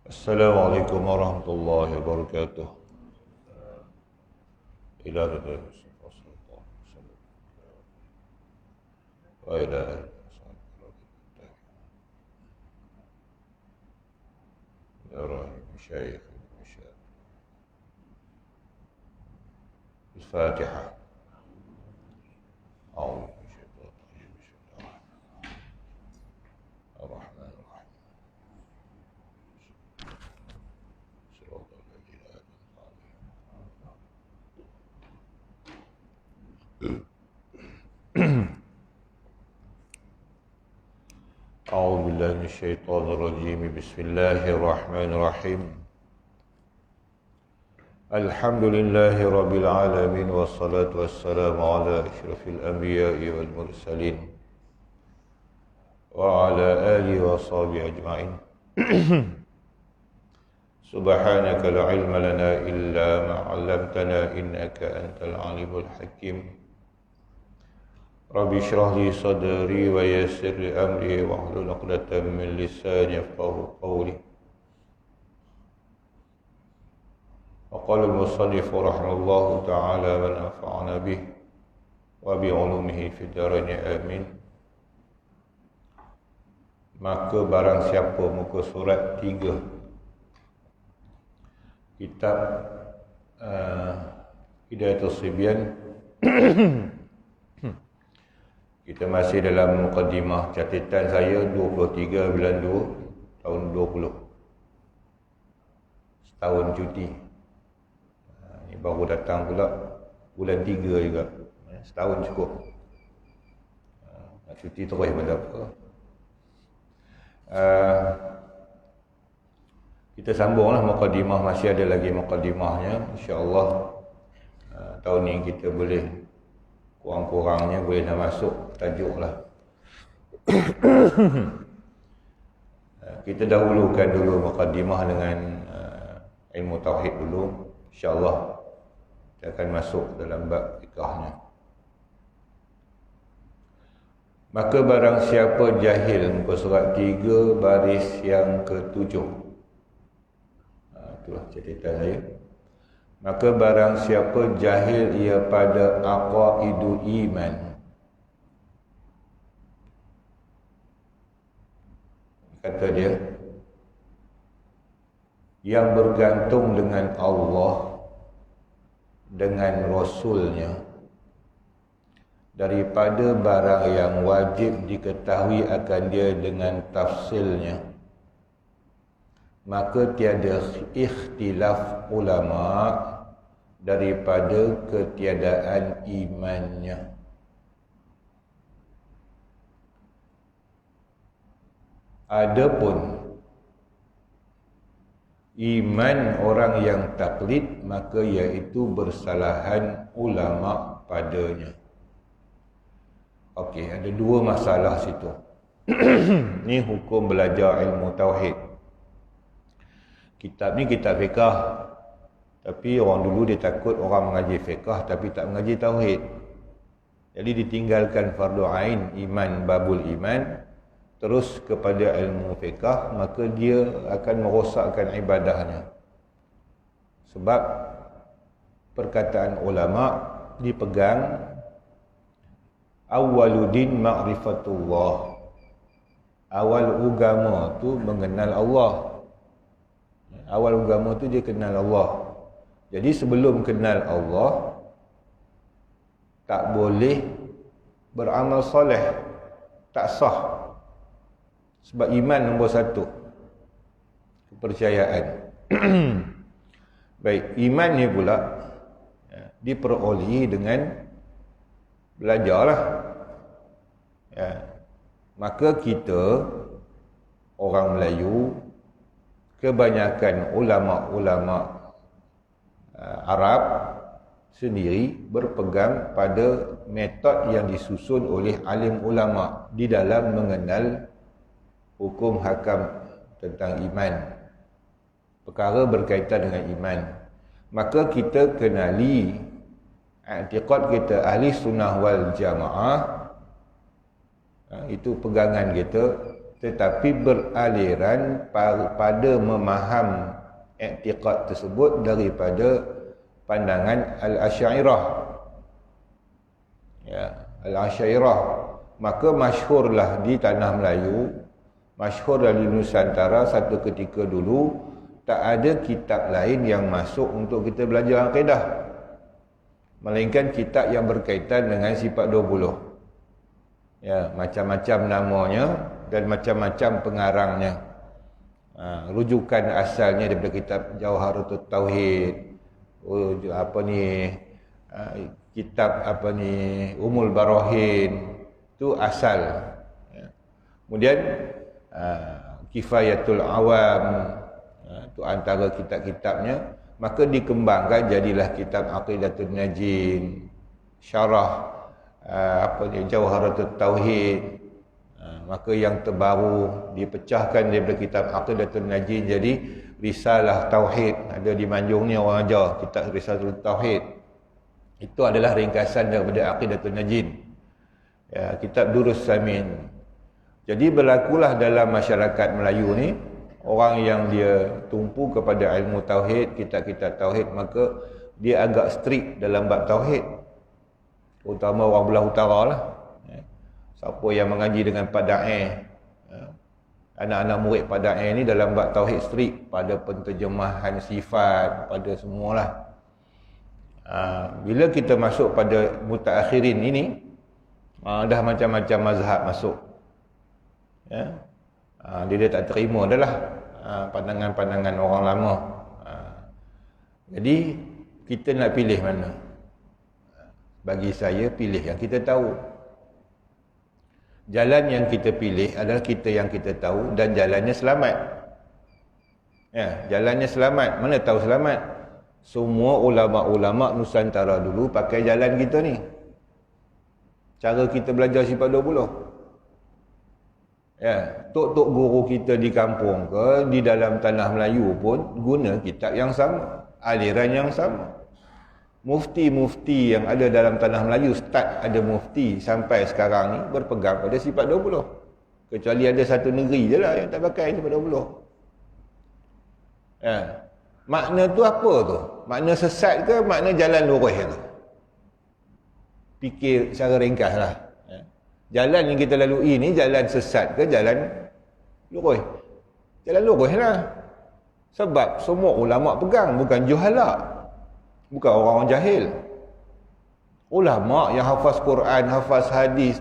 Assalamualaikum warahmatullahi wabarakatuh. Ila Rasulullah sallallahu alaihi wasallam wa ila masyayikh Al-Fatiha. A'udzu Ar-Rahman Ar-Rahim. Shiratal ladzina أعوذ بالله من الشيطان الرجيم بسم الله الرحمن الرحيم الحمد لله رب العالمين والصلاة والسلام على أشرف الأنبياء والمرسلين وعلى آله وصحبه أجمعين سبحانك لا علم لنا إلا ما علمتنا إنك أنت العليم الحكيم رب اشرح لي صدري ويسر لي أمري واحلل عقدة من لساني يفقهوا قولي. وقال المصنف رحمه الله تعالى ونفعنا به وبعلومه في الدارين آمين. Maka barang siapa, muka surat 3 kitab Hidayatul Sibyan. Kita masih dalam mukadimah catatan saya 23 bulan 2 tahun 20. Setahun cuti. Ini baru datang pula bulan 3 juga. Setahun cukup. Cuti terus pun tak apa. Kita sambunglah mukadimah, masih ada lagi mukadimahnya. InsyaAllah tahun ni kita boleh kurang-kurangnya boleh dah masuk tajuk lah. Kita dahulukan dulu mukadimah dengan ilmu tauhid dulu. InsyaAllah kita akan masuk dalam bab fikahnya. Maka barang siapa jahil, muka surat 3 baris yang ke-7. Itulah catatan saya. Maka barang siapa jahil ia pada aqaidu iman, kata dia, yang bergantung dengan Allah, dengan Rasulnya, daripada barang yang wajib diketahui akan dia dengan tafsilnya, maka tiada ikhtilaf ulama daripada ketiadaan imannya. Adapun iman orang yang taklid, maka iaitu bersalahan ulama padanya. Okey, ada dua masalah situ. Ni hukum belajar ilmu tauhid. Kitab ni kitab fiqah, tapi orang dulu dia takut orang mengaji fiqah tapi tak mengaji tauhid. Jadi ditinggalkan fardu ain iman, babul iman, terus kepada ilmu fiqah, maka dia akan merosakkan ibadahnya. Sebab perkataan ulama dipegang, awwaluddin ma'rifatullah. Awal agama tu mengenal Allah. Awal agama tu dia kenal Allah. Jadi sebelum kenal Allah, tak boleh beramal soleh, tak sah. Sebab iman nombor 1, kepercayaan. Baik, iman ni pula diperolehi dengan belajarlah. Maka kita orang Melayu, kebanyakan ulama-ulama Arab sendiri berpegang pada metod yang disusun oleh alim ulama di dalam mengenal hukum hakam tentang iman, perkara berkaitan dengan iman. Maka kita kenali i'tiqad kita ahli sunnah wal jamaah, itu pegangan kita tetapi beraliran pada memaham i'tiqad tersebut daripada pandangan Al-Asy'ariyah. Ya, Al-Asy'ariyah. Maka masyhurlah di tanah Melayu, masyhurlah di Nusantara satu ketika dulu, tak ada kitab lain yang masuk untuk kita belajar akidah, melainkan kitab yang berkaitan dengan sifat 20. Ya, macam-macam namanya dan macam-macam pengarangnya. Rujukan asalnya daripada kitab Jawharatul Tauhid, kitab Umul Barahin, itu asal. Ya. Kemudian Kifayatul Awam, itu antara kitab-kitabnya. Maka dikembangkan jadilah kitab Aqidatul Najin, syarah Jawharatul Tauhid. Maka yang terbaru dipecahkan daripada kitab Aqidatul Najin jadi Risalah Tauhid. Ada di Manjung ni orang ajar kitab Risalah Tauhid. Itu adalah ringkasan daripada Aqidatul Najin. Ya, kitab Durus Samin. Jadi berlakulah dalam masyarakat Melayu ni, orang yang dia tumpu kepada ilmu tauhid, kitab-kitab tauhid, maka dia agak strict dalam bab tauhid. Terutama orang belah utara lah. Siapa yang mengaji dengan Pak Da'i, anak-anak murid Pak Da'i ni dalam bab tauhid strict pada penterjemahan sifat, pada semualah. Bila kita masuk pada mutaakhirin ini, dah macam-macam mazhab masuk. Ya. Dia tak terima dah lah pandangan-pandangan orang lama. Jadi kita nak pilih mana? Bagi saya, pilih yang kita tahu. Jalan yang kita pilih adalah kita yang kita tahu dan jalannya selamat. Ya, jalannya selamat. Mana tahu selamat? Semua ulama-ulama Nusantara dulu pakai jalan kita ni. Cara kita belajar sifat 20. Ya, tok-tok guru kita di kampung ke, di dalam tanah Melayu pun guna kitab yang sama, aliran yang sama. Mufti-mufti yang ada dalam tanah Melayu, start ada mufti sampai sekarang ni berpegang pada sifat 20. Kecuali ada satu negeri je lah yang tak pakai sifat 20. Ya. Makna tu apa tu? Makna sesat ke makna jalan lurus tu? Fikir secara ringkas lah. Ya. Jalan yang kita lalui ni jalan sesat ke jalan lurus? Jalan lurus lah. Sebab semua ulama pegang, bukan juhala. Bukan orang-orang jahil. Ulama yang hafaz Quran, hafaz hadis,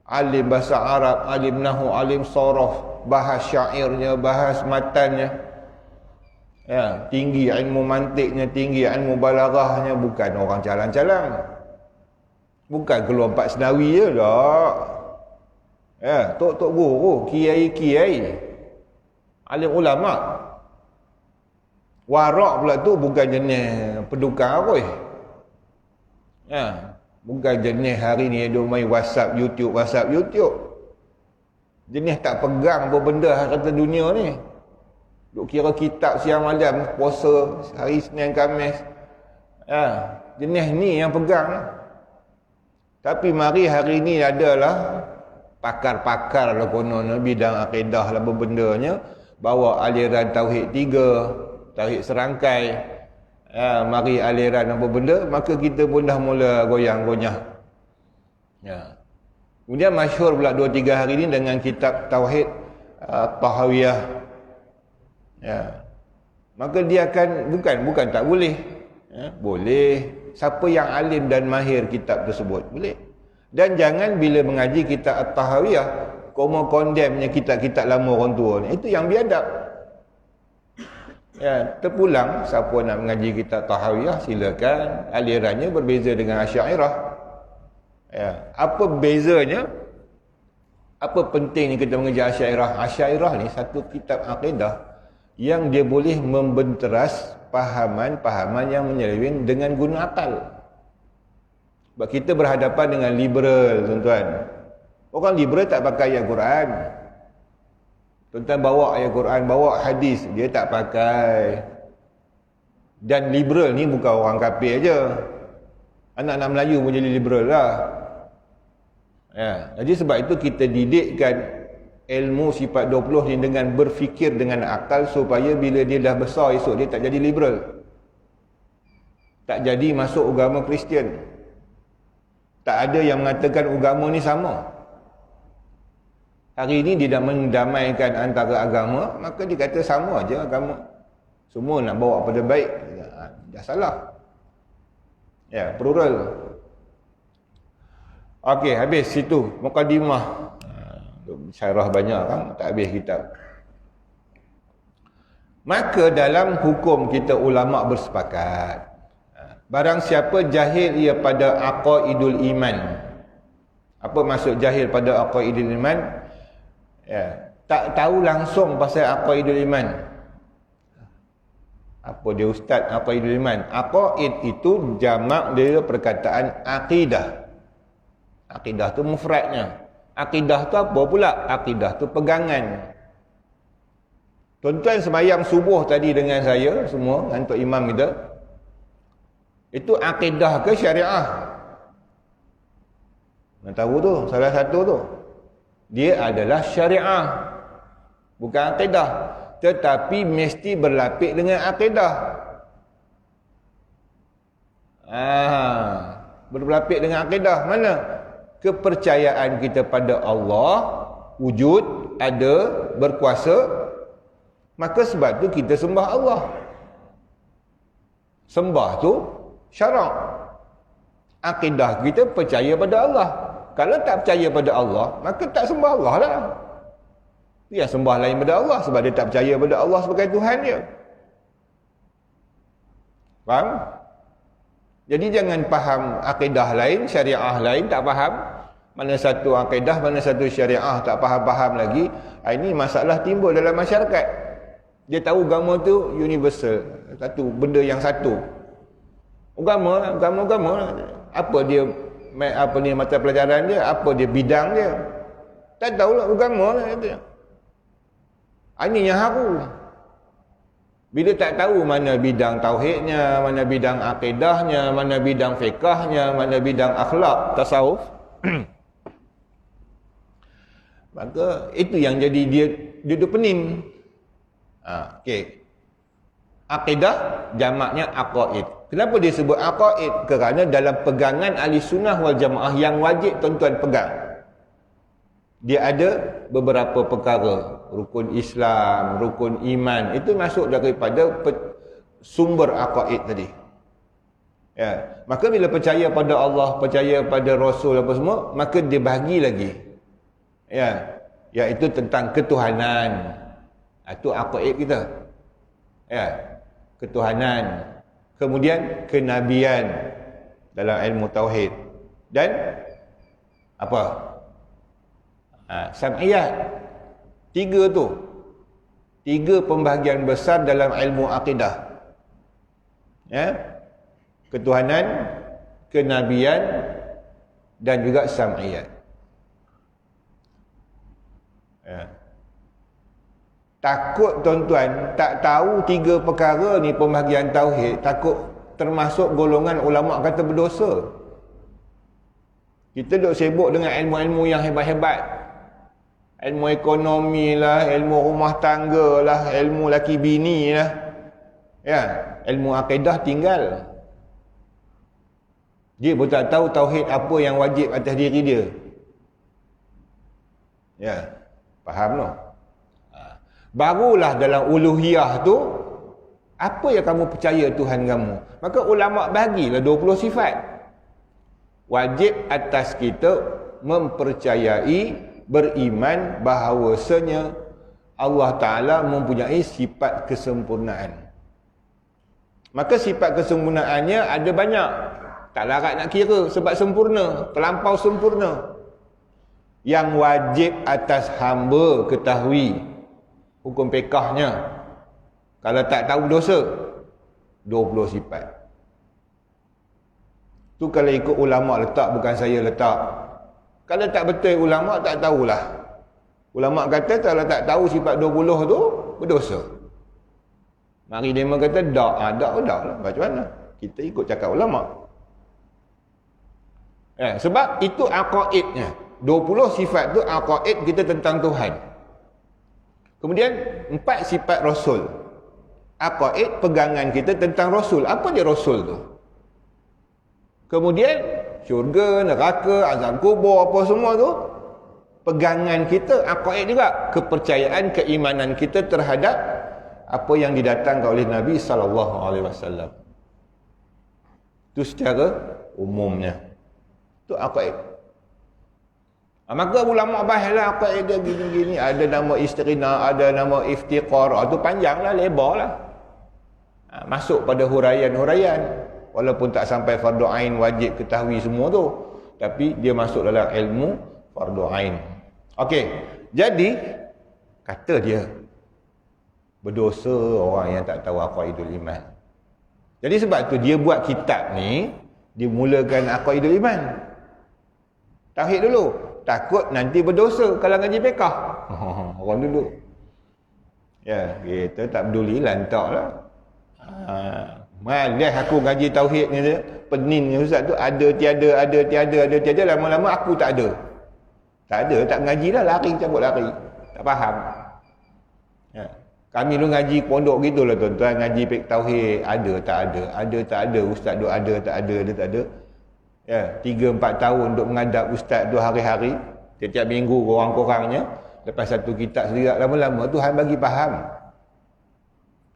alim bahasa Arab, alim nahu, alim sorof, bahas syairnya, bahas matannya. Ya, tinggi ilmu mantiknya, tinggi ilmu balaghahnya, bukan orang calang-calang. Bukan keluar 4 senawi je tak. Ya, tok-tok guru, kiai-kiai, alim ulama. Warak pula tu bukan jenis pedukang apa. Ya, bukan jenis hari ni dia main WhatsApp, YouTube. Jenis tak pegang apa benda kata dunia ni. Duk kira kitab siang malam, puasa hari Senin Khamis. Ya, jenis ni yang pegang. Tapi mari hari ni adalah pakar-pakar lah konon bidang akidah lah benda-bendanya, bawa aliran tauhid 3, tauhid serangkai, mari aliran apa benda, maka kita pun dah mula goyang-goyang. Ya. Kemudian masyhur pula 2-3 hari ni dengan kitab tauhid Tahawiyah. Ya. Maka dia akan bukan tak boleh. Ya, boleh. Siapa yang alim dan mahir kitab tersebut boleh. Dan jangan bila mengaji kitab At-Tahawiyah kau mau condemnnya kitab-kitab lama orang tua ni. Itu yang biadab. Ya, terpulang siapa nak mengaji kitab Tahawiyah silakan, alirannya berbeza dengan Asy'ariyah. Ya, apa bezanya? Apa pentingnya kita mengaji Asy'ariyah? Asy'ariyah ni satu kitab akidah yang dia boleh membenteras pahaman-pahaman yang menyeleweng dengan guna akal. Sebab kita berhadapan dengan liberal, tuan-tuan. Orang liberal tak pakai ayat Quran. Tuan-tuan bawa ayat Quran, bawa hadis, dia tak pakai. Dan liberal ni bukan orang kafir aja. Anak-anak Melayu pun jadi liberal lah. Ya, jadi sebab itu kita didikkan ilmu sifat 20 ni dengan berfikir dengan akal, supaya bila dia dah besar esok dia tak jadi liberal, tak jadi masuk agama Kristian. Tak ada yang mengatakan agama ni sama. Hari ini dia dah mendamaikan antara agama, maka dia kata sama aja agama. Semua nak bawa pada baik. Dah salah. Ya, plural. Okey, habis situ mukadimah. Syarah banyak kan, tak habis kitab. Maka dalam hukum kita ulama bersepakat, barang siapa jahil ia pada aqaidul iman. Apa maksud jahil pada aqaidul iman? Ya, tak tahu langsung pasal aqaidul iman. Apa dia ustaz aqaidul iman? Aqaid itu jamak dia perkataan aqidah. Akidah tu mufradnya. Akidah tu apa pula? Akidah tu pegangan. Tuan-tuan sembahyang subuh tadi dengan saya semua, untuk imam kita, itu akidah ke syariah? Nak tahu tu, salah satu tu. Dia adalah syariah. Bukan akidah. Tetapi mesti berlapis dengan akidah. Berlapis dengan akidah. Mana? Kepercayaan kita pada Allah, wujud, ada, berkuasa, maka sebab tu kita sembah Allah. Sembah tu syarak. Akidah kita percaya pada Allah. Kalau tak percaya pada Allah, maka tak sembah Allah lah. Dia sembah lain pada Allah sebab dia tak percaya pada Allah sebagai Tuhan dia. Faham? Jadi jangan faham akidah lain, syariah lain, tak faham. Mana satu akidah, mana satu syariah, tak faham-faham lagi. Ini masalah timbul dalam masyarakat. Dia tahu agama tu universal. Satu, benda yang satu. Agama. Apa dia, apa ni mata pelajaran dia, apa dia bidang dia. Tak tahulah agama lah. Ini yang haru. Bila tak tahu mana bidang tauhidnya, mana bidang akidahnya, mana bidang fiqahnya, mana bidang akhlak, tasawuf, maka itu yang jadi dia pening. Okey. Akidah jamaknya aqaid. Kenapa dia sebut aqaid? Kerana dalam pegangan ahli sunnah wal jamaah yang wajib tuan-tuan pegang, dia ada beberapa perkara. Rukun Islam, rukun iman, itu masuk daripada sumber aqaid tadi. Ya, maka bila percaya pada Allah, percaya pada Rasul apa semua, maka dia bahagi lagi. Ya, iaitu tentang ketuhanan. Itu aqaid kita. Ya, ketuhanan. Kemudian kenabian dalam ilmu tauhid. Dan apa? Sam'iyat. Tiga tu. Tiga pembahagian besar dalam ilmu akidah. Ya. Ketuhanan, kenabian dan juga sam'iyat. Ya. Takut tuan-tuan tak tahu tiga perkara ni pembahagian tauhid, takut termasuk golongan ulama kata berdosa. Kita duk sibuk dengan ilmu-ilmu yang hebat-hebat. Ilmu ekonomi lah, ilmu rumah tangga lah, ilmu laki bini lah. Ya, ilmu akidah tinggal. Dia pun tak tahu tauhid apa yang wajib atas diri dia. Ya, faham no? Barulah dalam uluhiyah tu, apa yang kamu percaya Tuhan kamu. Maka ulama' bagilah 20 sifat. Wajib atas kita mempercayai, beriman bahawasanya Allah Ta'ala mempunyai sifat kesempurnaan. Maka sifat kesempurnaannya ada banyak. Tak larat nak kira sebab sempurna, terlampau sempurna. Yang wajib atas hamba ketahui hukum fiqahnya. Kalau tak tahu dosa, 20 sifat. Tu kalau ikut ulama' letak, bukan saya letak. Kalau tak betul ulama' tak tahulah. Ulama' kata kalau tak tahu sifat 20 tu berdosa. Mari dia kata dak lah. Macam mana? Kita ikut cakap ulama'. Sebab itu aqaidnya. 20 sifat tu aqaid kita tentang Tuhan. Kemudian 4 sifat Rasul. Aqaid, pegangan kita tentang Rasul. Apa dia Rasul tu? Kemudian syurga, neraka, azab kubur, apa semua tu, pegangan kita, aqaid juga, kepercayaan, keimanan kita terhadap apa yang didatangkan oleh Nabi SAW. Itu secara umumnya. Itu aqaid. Maka ulama bahaslah aqaid dia gini-gini, ada nama istiqna, ada nama iftiqar, itu panjanglah, lebarlah. Masuk pada huraian-huraian, walaupun tak sampai fardu ain wajib ketahui semua tu, tapi dia masuk dalam ilmu fardu ain. Okey, jadi kata dia berdosa orang yang tak tahu aqaidul iman. Jadi sebab tu dia buat kitab ni, dia mulakan aqaidul iman. Tauhid dulu. Takut nanti berdosa kalau ngaji fiqh. Orang dulu. Ya, kita tak peduli, lantaklah. Malah aku ngaji tauhid ni dia, pening ni ustaz tu, ada tiada, lama-lama aku tak ada. Tak ada, tak mengaji dah, lari, cabut lari. Tak faham. Ya. Kami dulu ngaji pondok gitulah tuan-tuan, ngaji fiqh tauhid, ada tak ada, ustaz tu ada tak ada. Ya, 3-4 tahun duk mengadap ustaz tu hari-hari, setiap minggu korang-korangnya, lepas satu kitab sendiri, lama-lama Tuhan bagi faham.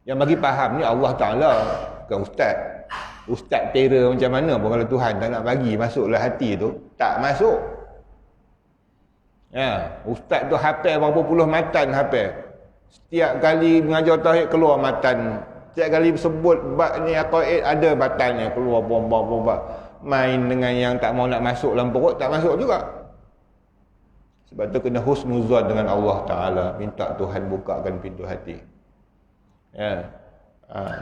Yang bagi faham ni Allah Ta'ala, bukan ustaz. Ustaz tera macam mana pun kalau Tuhan tak nak bagi masuklah hati tu, tak masuk. Ya, ustaz tu hafal berapa puluh matan hafal. Setiap kali mengajar tauhid keluar matan. Setiap kali sebut bab ni aqaid ada batalnya keluar bomba. Main dengan yang tak mau nak masuk dalam perut, tak masuk juga. Sebab tu kena husnuzan dengan Allah Ta'ala, minta Tuhan bukakan pintu hati. Ya.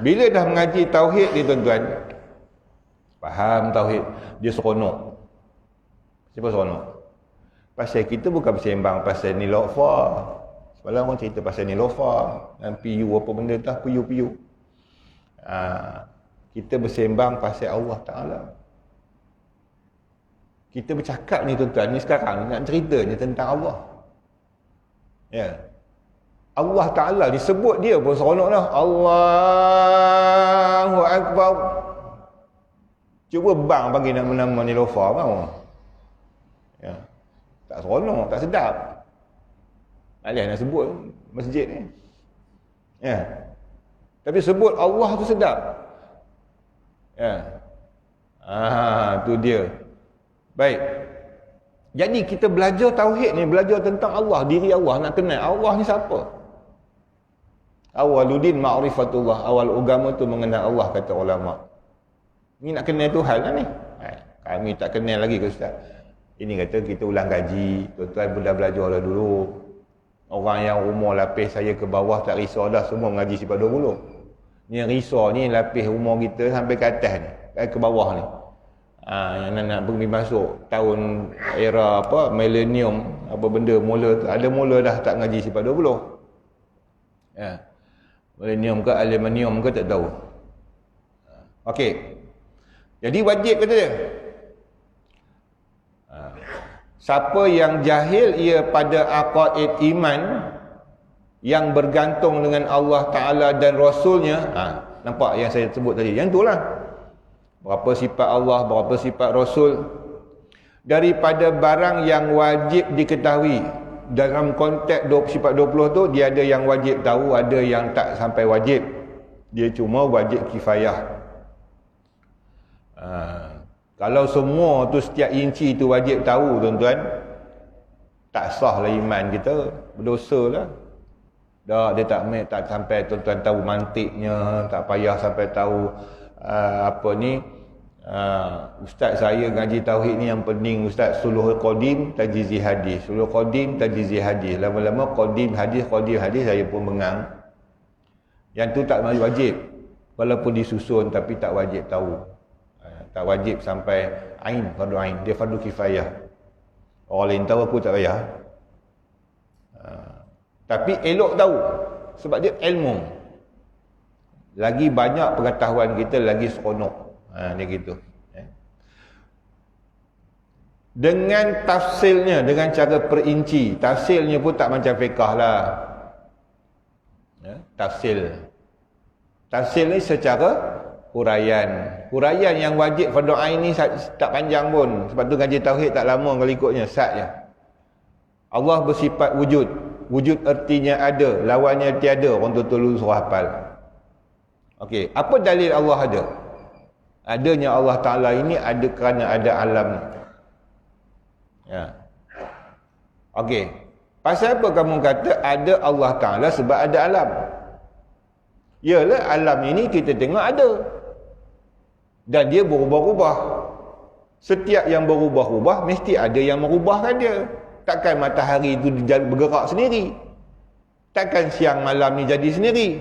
Bila dah mengaji tauhid ni tuan-tuan, faham tauhid, dia seronok. Siapa seronok? Pasal kita bukan bersembang pasal Nilofa. Semalam orang cerita pasal Nilofa dan piyu apa benda tak, piyu-piyu. Kita bersembang pasal Allah Ta'ala. Kita bercakap ni tuan-tuan, ni sekarang nak ceritanya tentang Allah. Ya. Allah Ta'ala disebut dia pun seronok dah. Allahu Akbar. Cuba bang bagi nama-nama Nilofa mau. Ya. Tak seronok, tak sedap. Malah nak sebut masjid ni. Ya. Tapi sebut Allah tu sedap. Ya. Tu dia. Baik. Jadi kita belajar tauhid ni, belajar tentang Allah, diri Allah, nak kenal Allah ni siapa. Awaluddin ma'rifatullah, awal agama tu mengenal Allah, kata ulama. Ni nak kenal Tuhan lah ni. Kami tak kenal lagi ke ustaz. Ini kata kita ulang kaji, tuan-tuan pun dah belajar dah dulu. Orang yang umur lapis saya ke bawah tak risau dah, semua mengaji sifat 20. Ni yang risau ni lapis umur kita sampai ke atas ni, ke bawah ni. Yang nak pergi masuk tahun era apa, millennium, apa benda mula, ada mula dah tak ngaji sifat 20. Ya. Millennium ke aluminium ke tak tahu. Okey. Jadi wajib kata dia. Siapa yang jahil ia pada aqaid iman yang bergantung dengan Allah Ta'ala dan Rasulnya, nampak yang saya sebut tadi, yang itulah. Berapa sifat Allah, berapa sifat Rasul, daripada barang yang wajib diketahui. Dalam konteks sifat 20 tu, dia ada yang wajib tahu, ada yang tak sampai wajib. Dia cuma wajib kifayah. Kalau semua tu setiap inci tu wajib tahu tuan-tuan, tak sahlah iman kita, berdosa lah. Dah, dia tak sampai tuan-tuan tahu mantiknya, tak payah sampai tahu apa ni. Ustaz saya ngaji tauhid ni yang penting ustaz, suluhul qadim tajzizi hadis, suluhul qadim tajzizi hadis. Lama-lama qadim hadis saya pun bengang. Yang tu tak wajib, walaupun disusun tapi tak wajib tahu. Tak wajib sampai ain, fardu ain, dia fardu kifayah. Orang lain tahu, aku tak payah. Tapi elok tahu sebab dia ilmu. Lagi banyak pengetahuan kita, lagi seronok. Dia gitu. Dengan tafsilnya, dengan cara perinci. Tafsilnya pun tak macam fiqah lah. Tafsil. Tafsil ni secara huraian. Huraian yang wajib fardu ain ni tak panjang pun. Sebab tu ngaji tauhid tak lama kalau ikutnya, sat je. Allah bersifat wujud. Wujud artinya ada, lawannya tiada. Orang tu suruh hafal. Okey, apa dalil Allah ada? Adanya Allah Ta'ala ini ada kerana ada alam ni. Ya. Okey. Pasal apa kamu kata ada Allah Ta'ala sebab ada alam? Yalah, alam ini kita tengok ada. Dan dia berubah-ubah. Setiap yang berubah-ubah mesti ada yang merubahkan dia. Takkan matahari itu bergerak sendiri. Takkan siang malam ni jadi sendiri.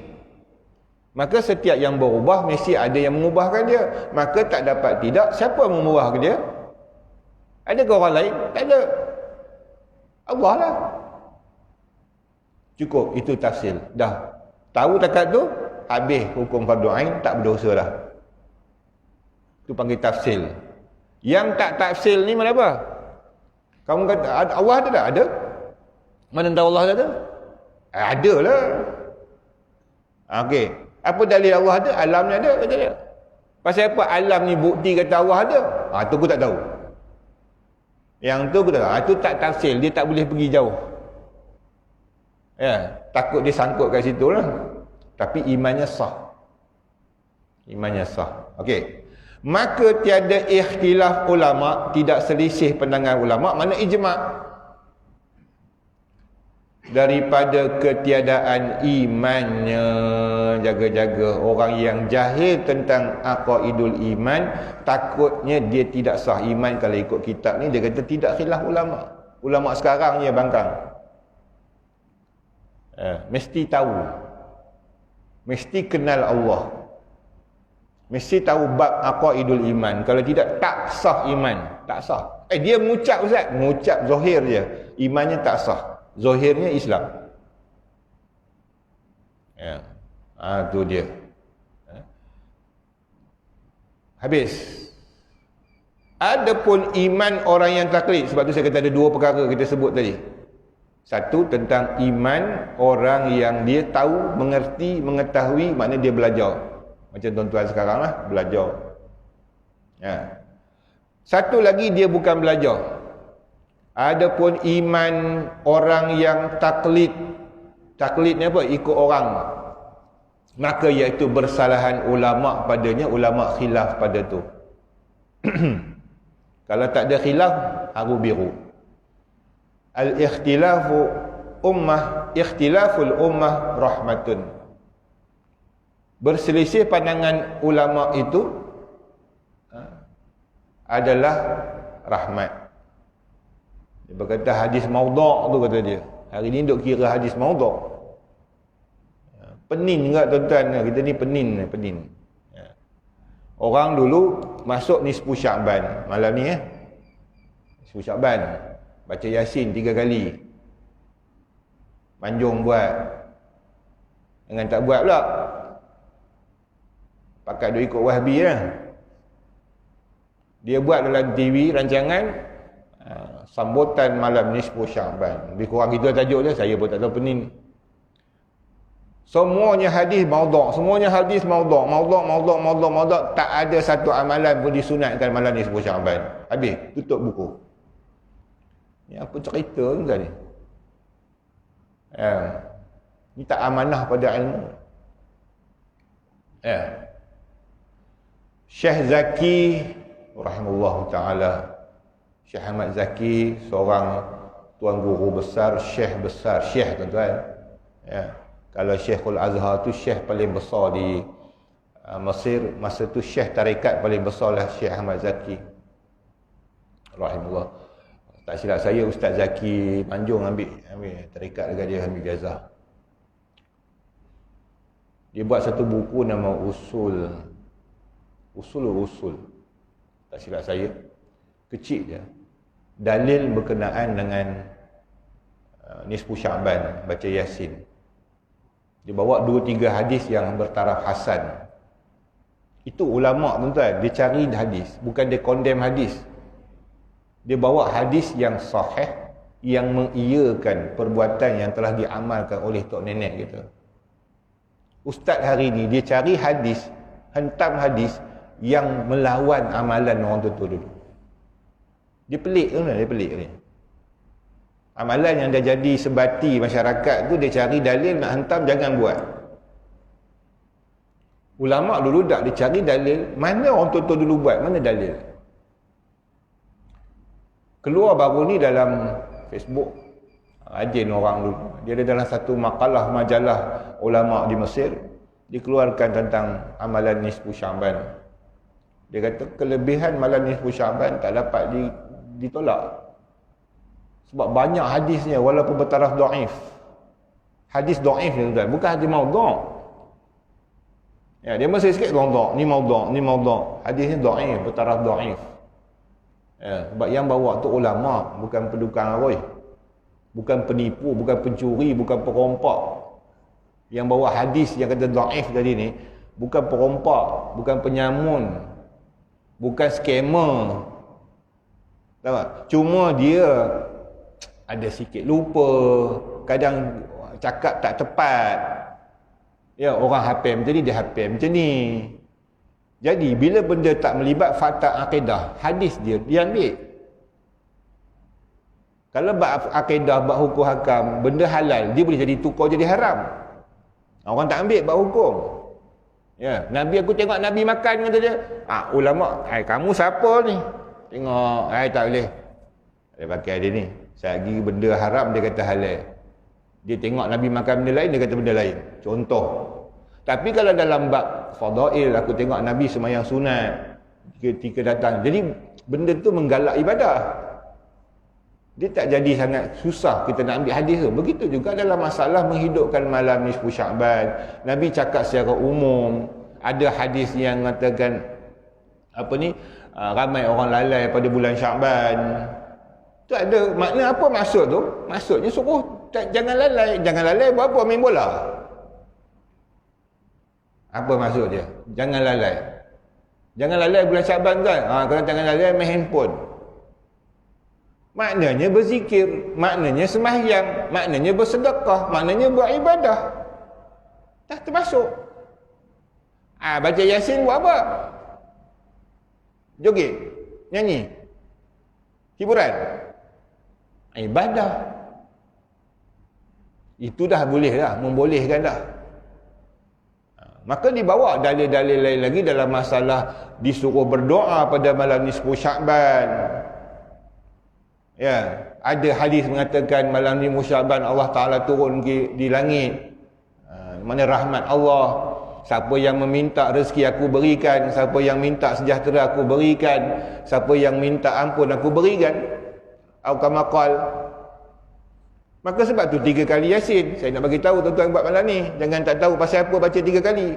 Maka setiap yang berubah mesti ada yang mengubahkan dia. Maka tak dapat tidak, siapa yang mengubahkan dia? Adakah orang lain? Tak ada. Allah lah. Cukup, itu tafsir. Dah tahu takat tu, habis hukum fardu ain, tak berdosa dah. Itu panggil tafsir. Yang tak tafsir ni mana apa? Kamu kata Allah ada tak? Ada. Mana tahu Allah ada? Ada lah. Okey. Apa dalil Allah ada? Alam ni ada, kata dia. Pasal apa alam ni bukti kata Allah ada? Tu aku tak tahu. Yang tu aku tak tahu. Itu tak tafsir, dia tak boleh pergi jauh. Ya, takut dia sangkut kat situ lah. Tapi imannya sah. Imannya sah. Okey. Maka tiada ikhtilaf ulama, tidak selisih pandangan ulama, mana ijma'. Daripada ketiadaan imannya, jaga-jaga orang yang jahil tentang aqaidul iman, takutnya dia tidak sah iman. Kalau ikut kitab ni dia kata tidak khilaf ulama. Ulama sekarang je bangkang. Mesti tahu, mesti kenal Allah, mesti tahu bab aqaidul iman. Kalau tidak, tak sah iman, tak sah. Dia mengucap, Ustaz, mengucap zahir je, imannya tak sah. Zahirnya Islam. Ya, tu dia. Habis. Adapun iman orang yang taklid, sebab tu saya kata ada dua perkara kita sebut tadi. Satu tentang iman orang yang dia tahu, mengerti, mengetahui, maknanya dia belajar. Macam tuan-tuan sekarang lah, belajar. Ya. Satu lagi dia bukan belajar. Adapun iman orang yang taklid. Taklid ni apa? Ikut orang. Maka iaitu bersalahan ulama' padanya, ulama' khilaf pada tu. Kalau tak ada khilaf, haru biru. Al-ikhtilafu ikhtilaful ummah rahmatun. Berselisih pandangan ulama itu adalah rahmat. Dia berkata hadis maudhu' tu, kata dia. Hari ni duk kira hadis maudhu'. Penin juga tuan-tuan, kita ni penin. Orang dulu masuk nisfu Sya'ban malam ni nisfu Sya'ban, baca Yasin 3 kali. Manjung buat. Dengan tak buat pula. Pakat duk ikut Wahbi lah. Dia buat dalam TV rancangan sambutan malam nisfu Sya'ban. Lebih kurang gitu tajuk dia, saya pun tak tahu pening. Semuanya hadis maudhu', semuanya hadis maudhu'. Tak ada satu amalan pun disunatkan malam nisfu Sya'ban. Habis, tutup buku. Ni apa cerita ni? Ni tak amanah pada ilmu. Syekh Zaki rahimahullah ta'ala, Syekh Ahmad Zaki, seorang tuan guru besar, syekh besar, syekh tuan-tuan. Kalau Syekhul Azhar tu syekh paling besar di Mesir, masa tu syekh tarekat paling besar lah Syekh Ahmad Zaki rahimahullah. Tak silap saya Ustaz Zaki Manjung ambil tarekat dekat dia, ambil jazah. Dia buat satu buku nama Usul. Tak silap saya, kecil je. Dalil berkenaan dengan nisfu Sya'ban, baca Yasin. Dia bawa 2-3 hadis yang bertaraf hasan. Itu ulama' tuan-tuan, dia cari hadis, bukan dia condemn hadis. Dia bawa hadis yang sahih, yang mengiyakan perbuatan yang telah diamalkan oleh tok nenek kita. Ustaz hari ni dia cari hadis, hentam hadis yang melawan amalan orang tua dulu. Dia pelik tu lah, dia pelik ni. Amalan yang dah jadi sebati masyarakat tu, dia cari dalil nak hentam, jangan buat. Ulama dulu tak, dia cari dalil, mana orang tua dulu buat, mana dalil. Keluar baru ni dalam Facebook, rajin orang dulu. Dia ada dalam satu makalah majalah ulama di Mesir, dikeluarkan tentang amalan nisfu Sya'ban. Dia kata kelebihan malam nisfu Sya'ban tak dapat ditolak. Sebab banyak hadisnya walaupun bertaraf dhaif. Hadis dhaif ni tuan, bukan hadis maudhu'. Ya, dia mesti sikit maudhu', ni maudhu', ni maudhu'. Hadis ni dhaif, bertaraf dhaif. Ya, sebab yang bawa tu ulama, bukan pendukang arwah. Bukan penipu, bukan pencuri, bukan perompak. Yang bawa hadis yang kata dhaif tadi ni, bukan perompak, bukan penyamun, bukan scammer. Tahu tak? Cuma dia ada sikit lupa, kadang cakap tak tepat. Ya, orang hafal macam ni, dia hafal macam ni. Jadi bila benda tak melibat fakta akidah, hadis dia ambil. Kalau bab akidah, bab hukum hakam, benda halal, dia boleh jadi tukar jadi haram. Orang tak ambil bab hukum. Ya, Nabi, aku tengok Nabi makan, kata dia. Ulama, kamu siapa ni? Tengok, tak boleh. Dia pakai dia ni. Selagi benda haram, dia kata halal. Dia tengok Nabi makan benda lain, dia kata benda lain. Contoh. Tapi kalau dalam bab fadail, aku tengok Nabi sembahyang sunat ketika datang. Jadi, benda tu menggalak ibadah. Dia tak jadi sangat susah kita nak ambil hadis tu. Begitu juga dalam masalah menghidupkan malam nisfu Sya'ban. Nabi cakap secara umum. Ada hadis yang mengatakan, ramai orang lalai pada bulan Sya'ban. Tu ada makna apa maksud tu? Maksudnya suruh jangan lalai. Jangan lalai buat apa? Main bola. Apa maksud dia? Jangan lalai. Jangan lalai bulan Sya'ban kan? Kalau jangan lalai main handphone. Maknanya berzikir, maknanya sembahyang, maknanya bersedekah, maknanya buat ibadah. Dah termasuk. Baca Yasin buat apa? Joget, nyanyi, hiburan, ibadah. Itu dah boleh dah, membolehkan dah. Maka dibawa dalil-dalil lain lagi dalam masalah disuruh berdoa pada malam nisfu Sya'ban. Ya, ada hadis mengatakan malam nisfu Sya'ban Allah Ta'ala turun di langit. Mana rahmat Allah. Siapa yang meminta rezeki aku berikan, siapa yang minta sejahtera aku berikan, siapa yang minta ampun aku berikan. Atau kama qal. Maka sebab tu 3 kali Yasin. Saya nak bagi tahu tuan-tuan buat malam ni, jangan tak tahu pasal apa baca 3 kali.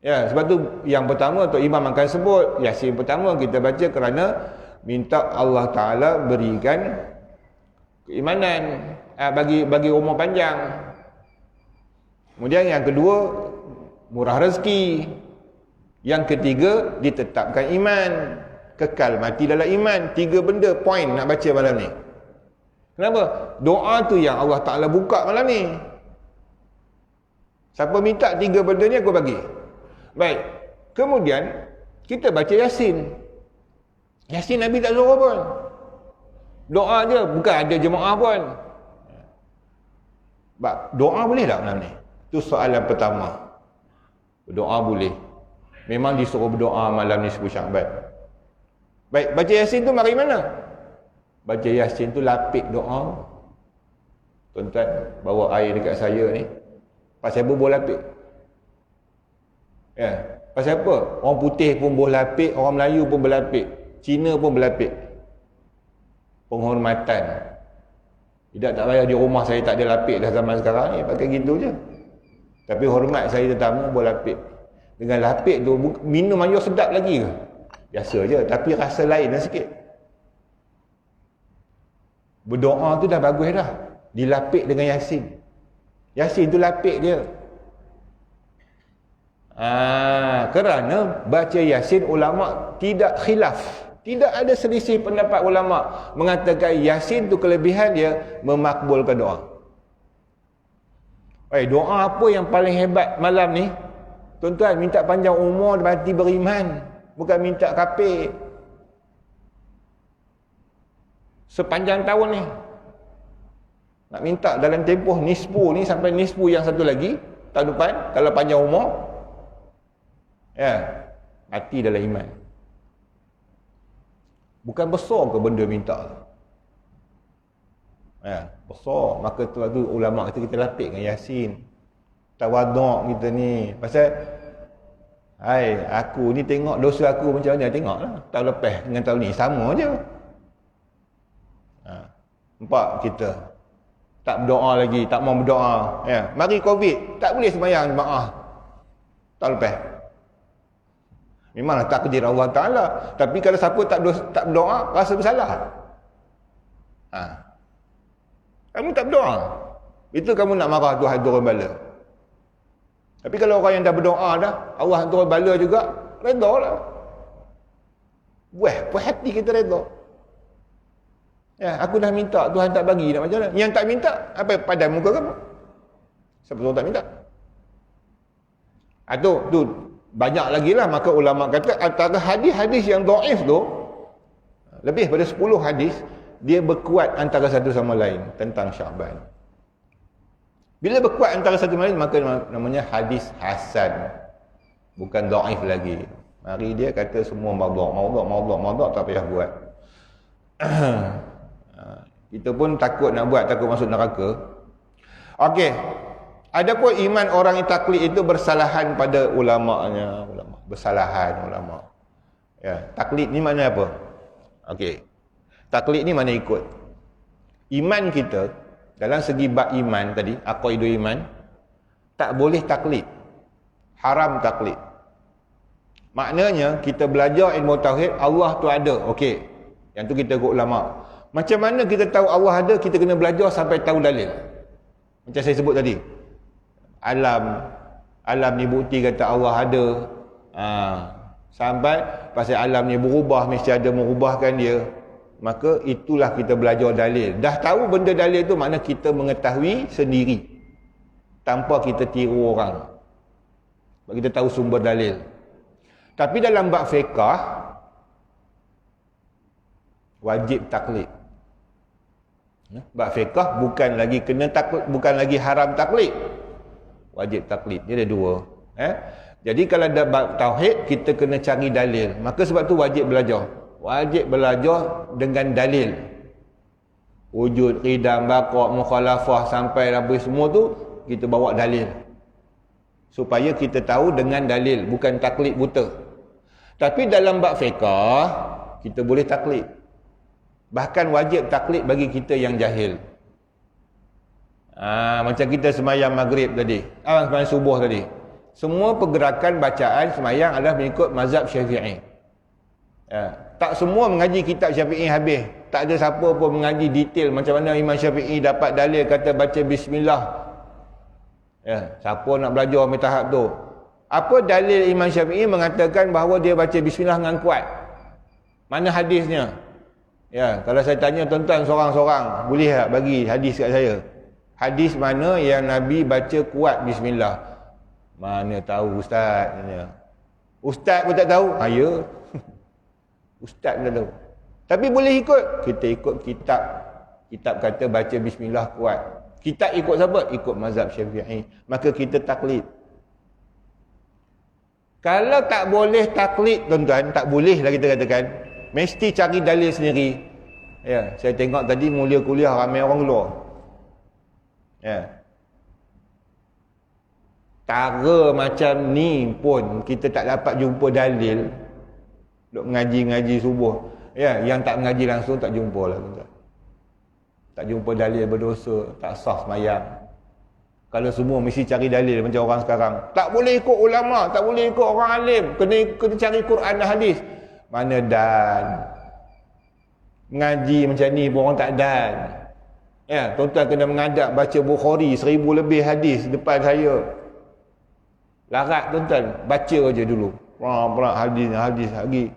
Ya, sebab tu yang pertama Tok Imam akan sebut Yasin pertama kita baca kerana minta Allah Ta'ala berikan keimanan, bagi umur panjang. Kemudian yang kedua, murah rezeki. Yang ketiga, ditetapkan iman, kekal mati dalam iman. 3 benda poin nak baca malam ni. Kenapa? Doa tu yang Allah Ta'ala buka malam ni. Siapa minta 3 benda ni aku bagi. Baik. Kemudian kita baca Yasin. Yasin Nabi tak suruh pun. Doa je, bukan ada jemaah pun. Doa boleh tak malam ni? Itu soalan pertama. Berdoa boleh. Memang disuruh berdoa malam nisfu Sya'ban. Baik, baca Yasin tu mari mana? Baca Yasin tu lapik doa. Tuan-tuan, bawa air dekat saya ni. Pasal apa boleh lapik? Ya, pasal apa? Orang putih pun boleh lapik, orang Melayu pun boleh lapik, Cina pun boleh lapik. Penghormatan. Tidak tak payah di rumah saya tak ada lapik dah zaman sekarang ni, pakai gitu je. Tapi hormat saya tetamu boleh lapik. Dengan lapik tu minum air sedap lagi ke? Biasa je, tapi rasa lain dah sikit. Berdoa tu dah bagus dah. Dilapik dengan Yasin. Yasin tu lapik dia. Kerana baca Yasin ulama tidak khilaf. Tidak ada selisih pendapat ulama mengatakan Yasin tu kelebihan dia memakbulkan doa. Doa apa yang paling hebat malam ni? Tuan-tuan, minta panjang umur dan mati beriman. Bukan minta kafir. Sepanjang tahun ni. Nak minta dalam tempoh nisfu ni sampai nisfu yang satu lagi. Tahun depan, kalau panjang umur. Ya, mati dalam iman. Bukan besar ke benda minta? Ya, besar. Maka tu ulama kita lapik dengan Yasin. Tawaduk kita ni. Pasal aku ni tengok dosa aku macam mana, tengoklah. Tahun lepas dengan tahun ni sama je. Nampak kita tak berdoa lagi, tak mau berdoa. Ya, mari Covid, tak boleh sembahyang jemaah. Tahun lepas. Memanglah takdir Allah Taala, tapi kalau siapa tak berdoa, rasa bersalah. Kamu tak berdoa, itu kamu nak marah Tuhan turun bala. Tapi kalau orang yang dah berdoa dah, Allah turun bala juga, redha lah. Puas hati kita redha. Ya, aku dah minta, Tuhan tak bagi, nak macam mana? Yang tak minta, apa padan muka kamu? Siapa suruh tak minta? Tu banyak lagi lah. Maka ulama kata antara hadis-hadis yang dhaif tu, lebih pada 10 hadis, dia berkuat antara satu sama lain tentang Syaban. Bila berkuat antara satu sama lain, maka namanya hadis hasan, bukan dhaif lagi. Mari dia kata semua maudhu' tak payah buat. Kita pun takut nak buat, takut masuk neraka. Okey. Adapun iman orang yang taklid itu bersalahan pada ulama'-nya, bersalahan ulama'. Ya, taklid ni makna apa? Okey. Taklid ni mana ikut. Iman kita dalam segi bab iman tadi, aqaidu iman, tak boleh taklid. Haram taklid. Maknanya kita belajar ilmu tauhid, Allah tu ada. Okey. Yang tu kita ikut ulama'. Macam mana kita tahu Allah ada? Kita kena belajar sampai tahu dalil. Macam saya sebut tadi. Alam ni bukti kata Allah ada. Sampai pasal alam ni berubah, mesti ada merubahkan dia. Maka itulah kita belajar dalil. Dah tahu benda dalil tu, makna kita mengetahui sendiri. Tanpa kita tiru orang. Sebab kita tahu sumber dalil. Tapi dalam bab fiqh, wajib taklid. Bab fiqh bukan lagi kena taklid, bukan lagi haram taklid, wajib taklid. Dia ada dua. Jadi kalau ada bab tauhid, kita kena cari dalil. Maka sebab tu wajib belajar. Wajib belajar dengan dalil. Wujud, qidam, baqa', mukhalafah sampai habis semua tu kita bawa dalil. Supaya kita tahu dengan dalil, bukan taklid buta. Tapi dalam bab fiqh kita boleh taklid. Bahkan wajib taklid bagi kita yang jahil. Macam kita semayang maghrib tadi, semayang subuh tadi. Semua pergerakan bacaan semayang adalah mengikut mazhab Syafi'i. Tak semua mengaji kitab Syafi'i habis. Tak ada siapa pun mengaji detail macam mana Imam Syafi'i dapat dalil kata baca bismillah. Siapa nak belajar sampai tahap tu? Apa dalil Imam Syafi'i mengatakan bahawa dia baca bismillah dengan kuat? Mana hadisnya? Kalau saya tanya tuan-tuan seorang-seorang, boleh tak bagi hadis kat saya? Hadis mana yang Nabi baca kuat bismillah? Mana tahu ustaz? Ustaz pun tak tahu? Ya. Ustaz pun tak tahu. Tapi boleh ikut. Kita ikut kitab. Kitab kata baca bismillah kuat. Kita ikut siapa? Ikut mazhab Syafi'i. Maka kita taklid. Kalau tak boleh taklid tuan-tuan, tak boleh lah kita katakan, mesti cari dalil sendiri. Saya tengok tadi mulia kuliah ramai orang keluar. Cara macam ni pun kita tak dapat jumpa dalil. Duk ngaji-ngaji subuh. Yang tak mengaji langsung tak jumpa lah tuan-tuan. Tak jumpa dalil berdosa, tak sah semayang. Kalau semua mesti cari dalil macam orang sekarang. Tak boleh ikut ulama, tak boleh ikut orang alim. Kena cari Quran dan hadis. Mana dan? Mengaji macam ni pun orang tak dan. Tuan-tuan kena mengadap baca Bukhari 1000 lebih hadis depan saya. Larat tuan-tuan, baca je dulu. Hadis lagi.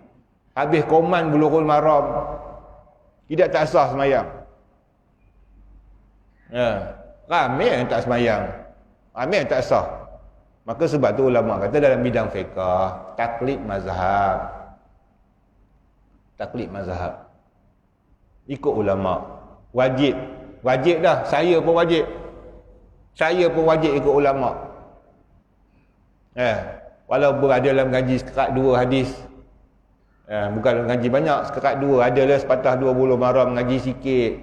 Habis koman Bulughul Maram. Tidak tak sah semayang. Ramai yang tak semayang. Ambil tak sah. Maka sebab tu ulama kata dalam bidang fiqh, taklid mazhab. Taklid mazhab. Ikut ulama. Wajib. Wajib dah. Saya pun wajib. Saya pun wajib ikut ulama. Walaupun ada dalam ngaji sekerat 2 hadis. Bukan ngaji banyak, sekerat 2. Adalah sepatah 2 buluh maram ngaji sikit.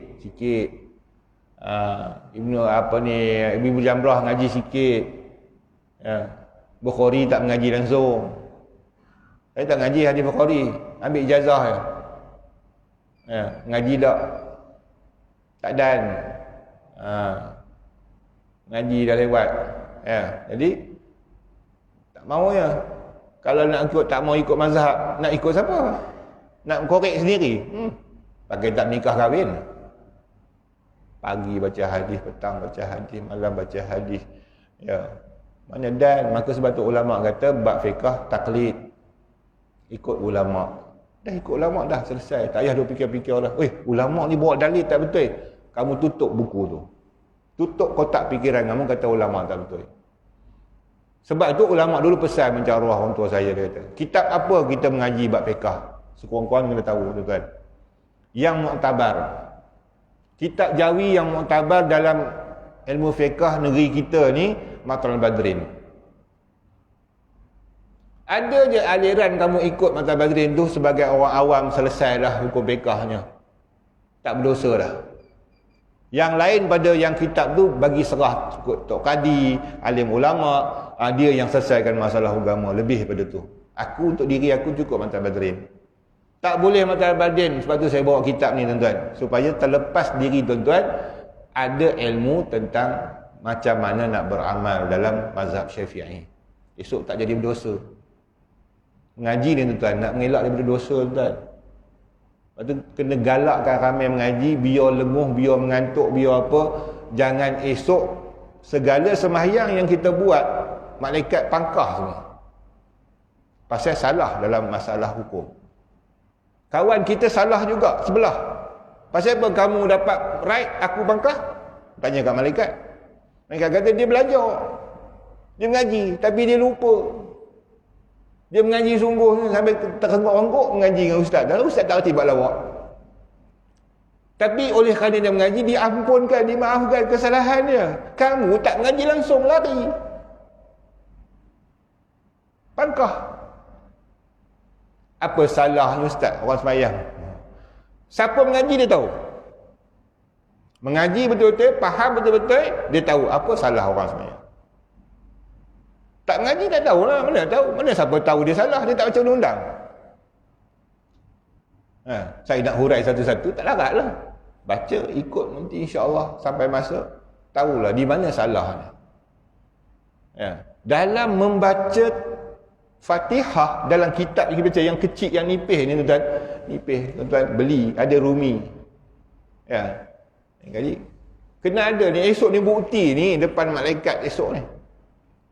Ibnu Jamrah ngaji sikit. Bukhari tak mengaji langsung. Saya tak ngaji hadis Bukhari, ambil ijazah je. Ngaji tak? Tak dan. Ngaji dah lewat. Jadi tak mau ya. Kalau nak ikut, tak mau ikut mazhab, nak ikut siapa? Nak korek sendiri. Pakai tak nikah kahwin. Pagi baca hadis, petang baca hadis, malam baca hadis. Mana dan? Maka sebab tu ulama kata bab fiqh taklid. Ikut ulama. Dah ikut ulama dah selesai. Tak payah duk fikir-fikir dah. Ulama ni bawa dalil tak betul. Kamu tutup buku tu. Tutup kotak fikiran kamu, kata ulama tak betul. Sebab tu ulama dulu pesan macam arwah orang tua saya, dia kata, kitab apa kita mengaji bab fiqh? Sekurang-kurang kena tahu tuan. Yang muktabar. Kitab jawi yang muktabar dalam ilmu fiqh negeri kita ni, Matlabul Badrin. Ada je aliran kamu ikut Matlabul Badrin tu sebagai orang awam, selesailah hukum fiqhnya. Tak berdosa dah. Yang lain pada yang kitab tu bagi serah Tok Kadi, alim ulama, dia yang selesaikan masalah agama, lebih daripada tu. Aku untuk diri aku cukup Matlabul Badrin. Tak boleh Matlabul Badrin, sebab tu saya bawa kitab ni tuan-tuan, supaya terlepas diri tuan-tuan ada ilmu tentang macam mana nak beramal dalam mazhab Syafi'i. Esok tak jadi berdosa. Mengaji ni tuan-tuan, nak mengelak daripada dosa tuan. Lepas tu kena galakkan ramai mengaji, biar lenguh, biar mengantuk, biar apa. Jangan esok segala sembahyang yang kita buat, malaikat pangkah semua. Pasal salah dalam masalah hukum. Kawan kita salah juga sebelah. Pasal apa kamu dapat right, aku pangkah? Tanya kat malaikat. Malaikat kata dia belajar. Dia mengaji, tapi dia lupa. Dia mengaji sungguh sampai terengok-engok mengaji dengan ustaz. Dan ustaz tak reti buat lawak. Tapi oleh kerana dia mengaji, diampunkan, dimaafkan kesalahan dia. Kamu tak mengaji langsung, lari. Pangkah. Apa salahnya ustaz orang sembahyang? Siapa mengaji dia tahu. Mengaji betul-betul, faham betul-betul, dia tahu apa salah orang sembahyang. Tak mengaji tak tahu lah. Mana tahu? Mana siapa tahu dia salah? Dia tak baca undang-undang. Saya nak hurai satu-satu, tak larat lah. Baca, ikut nanti insya-Allah sampai masa tahulah di mana salahnya. Dalam membaca Fatihah dalam kitab yang kita baca yang kecil, yang nipis ni tuan-tuan. Nipis tuan-tuan, beli, ada Rumi. Jadi kena ada ni, esok ni bukti ni depan malaikat esok ni.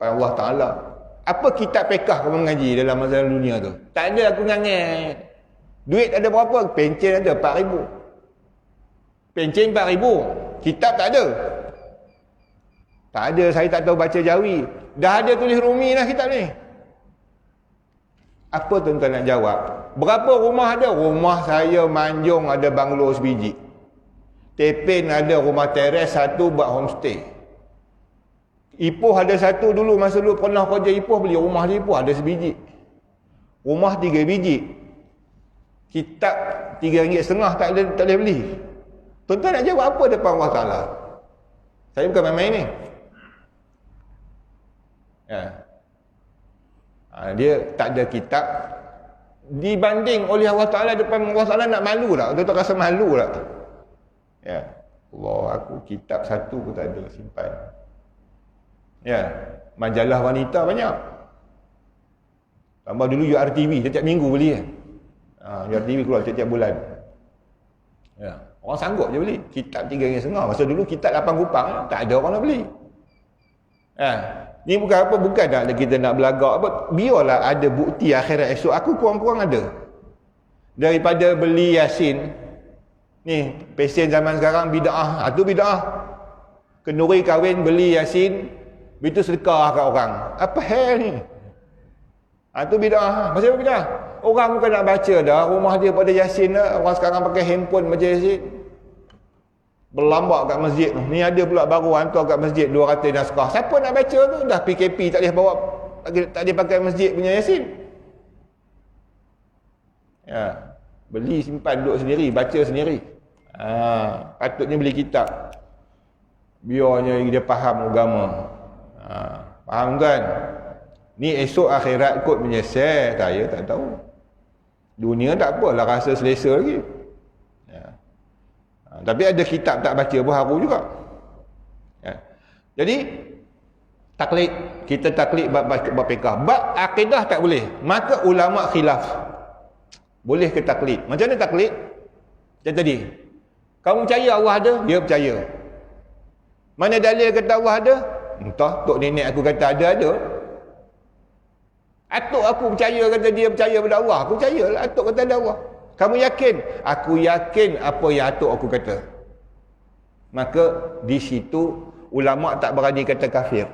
Allah Ta'ala. Apa kitab fiqh kamu mengaji dalam masalah dunia tu? Tak ada, aku ngangat. Duit ada berapa? Pencen ada 4,000. Pencen 4,000. Kitab tak ada. Tak ada, saya tak tahu baca Jawi. Dah ada tulis Rumi lah kitab ni. Apa tuan-tuan nak jawab? Berapa rumah ada? Rumah saya Manjung ada banglo sebiji. Tepin ada rumah teres satu buat homestay. Ipoh ada satu dulu, masa dulu pernah kerja Ipoh, beli rumah di Ipoh ada sebiji. Rumah 3 biji. Kitab RM3.50 tak boleh beli. Tuan-tuan nak jawab apa depan Allah Ta'ala? Saya bukan main-main ni. Dia tak ada kitab. Dibanding oleh Allah Ta'ala, depan Allah Ta'ala nak malu lah. Tuan-tuan rasa malu lah. Allah, aku kitab satu pun tak ada simpan. Majalah wanita banyak. Tambah dulu URTV, setiap minggu beli kan. URTV keluar setiap bulan. Orang sanggup je beli. Kitab RM3.50. Masa dulu kitab 8 kupang, tak ada orang nak beli. Ni bukan apa, bukan nak kita nak belagak apa. Biarlah ada bukti akhirat esok. Aku kurang-kurang ada. Daripada beli Yasin. Ni, pesen zaman sekarang bida'ah. Itu bida'ah. Kenduri kahwin beli Yasin. Begitu sedekah kat orang. Apa hal ni? Tu bid'ah. Macam apa bid'ah? Orang bukan nak baca dah. Rumah dia pada Yasin dah. Orang sekarang pakai handphone baca Yasin. Berlambak kat masjid tu. Ni ada pula baru hantar kat masjid 200 naskah. Siapa nak baca tu? Dah PKP tak boleh bawa. Tak boleh pakai masjid punya Yasin. Ya. Beli simpan duduk sendiri. Baca sendiri. Patutnya beli kitab. Biarnya dia faham agama. Faham kan? Ni esok akhirat kot menyesal. Saya tak tahu. Dunia tak apalah rasa selesa lagi. Tapi ada kitab tak baca pun haru juga. Jadi taklid, kita taklid bab fiqh. Bab akidah tak boleh. Maka ulama khilaf. Boleh ke taklid? Macam mana taklid? Macam tadi. Kamu percaya Allah ada? Dia percaya. Mana dalil kata Allah ada? Entah, tok nenek aku kata ada. Atuk aku percaya kata dia percaya pada Allah. Aku percayalah atuk kata ada Allah. Kamu yakin? Aku yakin apa yang atuk aku kata. Maka di situ ulama tak berani kata kafir.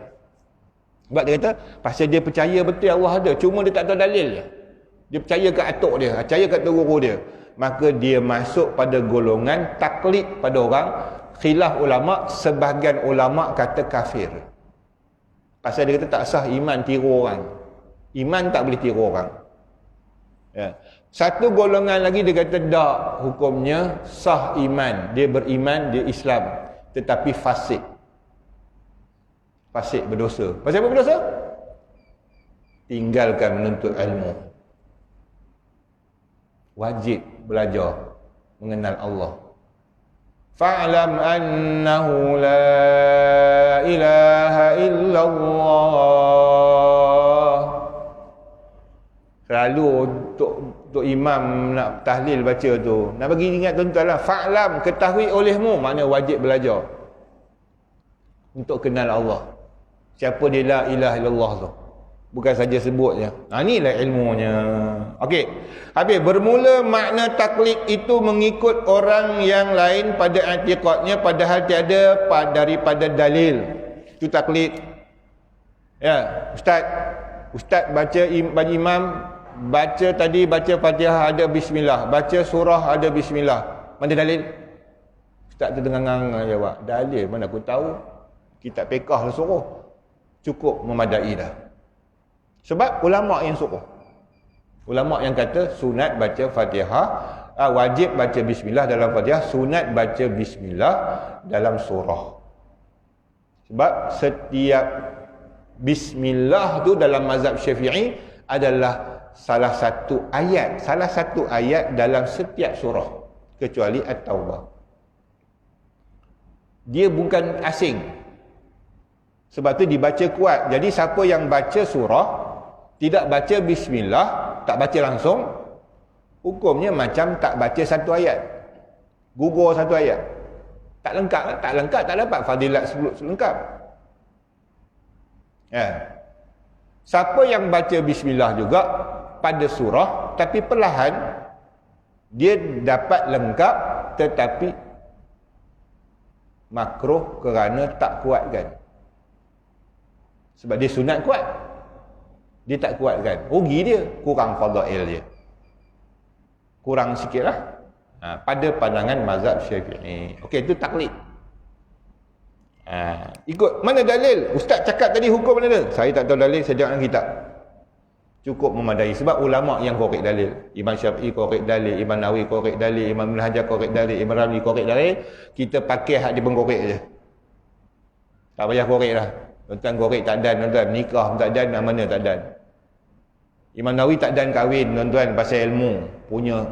Sebab dia kata pasal dia percaya betul Allah ada, cuma dia tak tahu dalil je. Dia percaya kat atuk dia, percaya kat guru dia. Maka dia masuk pada golongan taklid pada orang. Khilaf ulama, sebahagian ulama kata kafir. Pasal dia kata tak sah iman tiru orang. Iman tak boleh tiru orang. Ya. Satu golongan lagi dia kata tak, hukumnya sah iman. Dia beriman, dia Islam, tetapi fasik. Fasik, berdosa. Pasal apa berdosa? Tinggalkan menuntut ilmu. Wajib belajar mengenal Allah. Fa'lam annahu la ilaha illallah. Selalu untuk imam nak tahlil baca tu, nak bagi ingat tuan-tuan lah, fa'lam, ketahui olehmu, makna wajib belajar untuk kenal Allah. Siapa dia la ilaha illallah tu, bukan saja sebutnya. Inilah ilmunya. Okey, habis. Bermula makna taklid itu mengikut orang yang lain pada i'tiqadnya, padahal tiada daripada dalil. Itu taklid. Ya, Ustaz baca bagi imam, baca tadi, baca Fatihah ada bismillah, baca surah ada bismillah. Mana dalil? Ustaz tu dengar-dengar jawab, dalil mana aku tahu. Kitab fiqh lah suruh. Cukup memadai dah. Sebab ulama yang suruh. Ulama yang kata sunat baca Fatihah, wajib baca bismillah dalam Fatihah, sunat baca bismillah dalam surah. Sebab setiap bismillah tu dalam mazhab Syafi'i adalah salah satu ayat dalam setiap surah kecuali At-Taubah. Dia bukan asing. Sebab tu dibaca kuat. Jadi siapa yang baca surah tidak baca bismillah, tak baca langsung, hukumnya macam tak baca satu ayat. Gugur satu ayat. Tak lengkap, tak dapat fadilat selengkap. Ya. Siapa yang baca bismillah juga pada surah tapi perlahan, dia dapat lengkap tetapi makruh kerana tak kuatkan. Sebab dia sunat kuat, dia tak kuatkan, rugi dia, kurang fadail dia, kurang sikit lah. Pada pandangan mazhab Syafi'i. Okey, itu taklid. Ikut mana dalil? Ustaz cakap tadi hukum mana dalil? Saya tak tahu dalil, saya tengok dalam kitab. Cukup memadai. Sebab ulama yang korek dalil. Imam Syafi'i korek dalil, Imam Nawawi korek dalil, Imam Ibn Hajar korek dalil, Imam Ramli korek dalil. Kita pakai hak dia pengkorek je. Tak payah korek lah. Tuan-tuan korek tak dan, tuan-tuan nikah tak dan, mana tak dan. Imam Nawawi tak dan kahwin, tuan-tuan, pasal ilmu punya.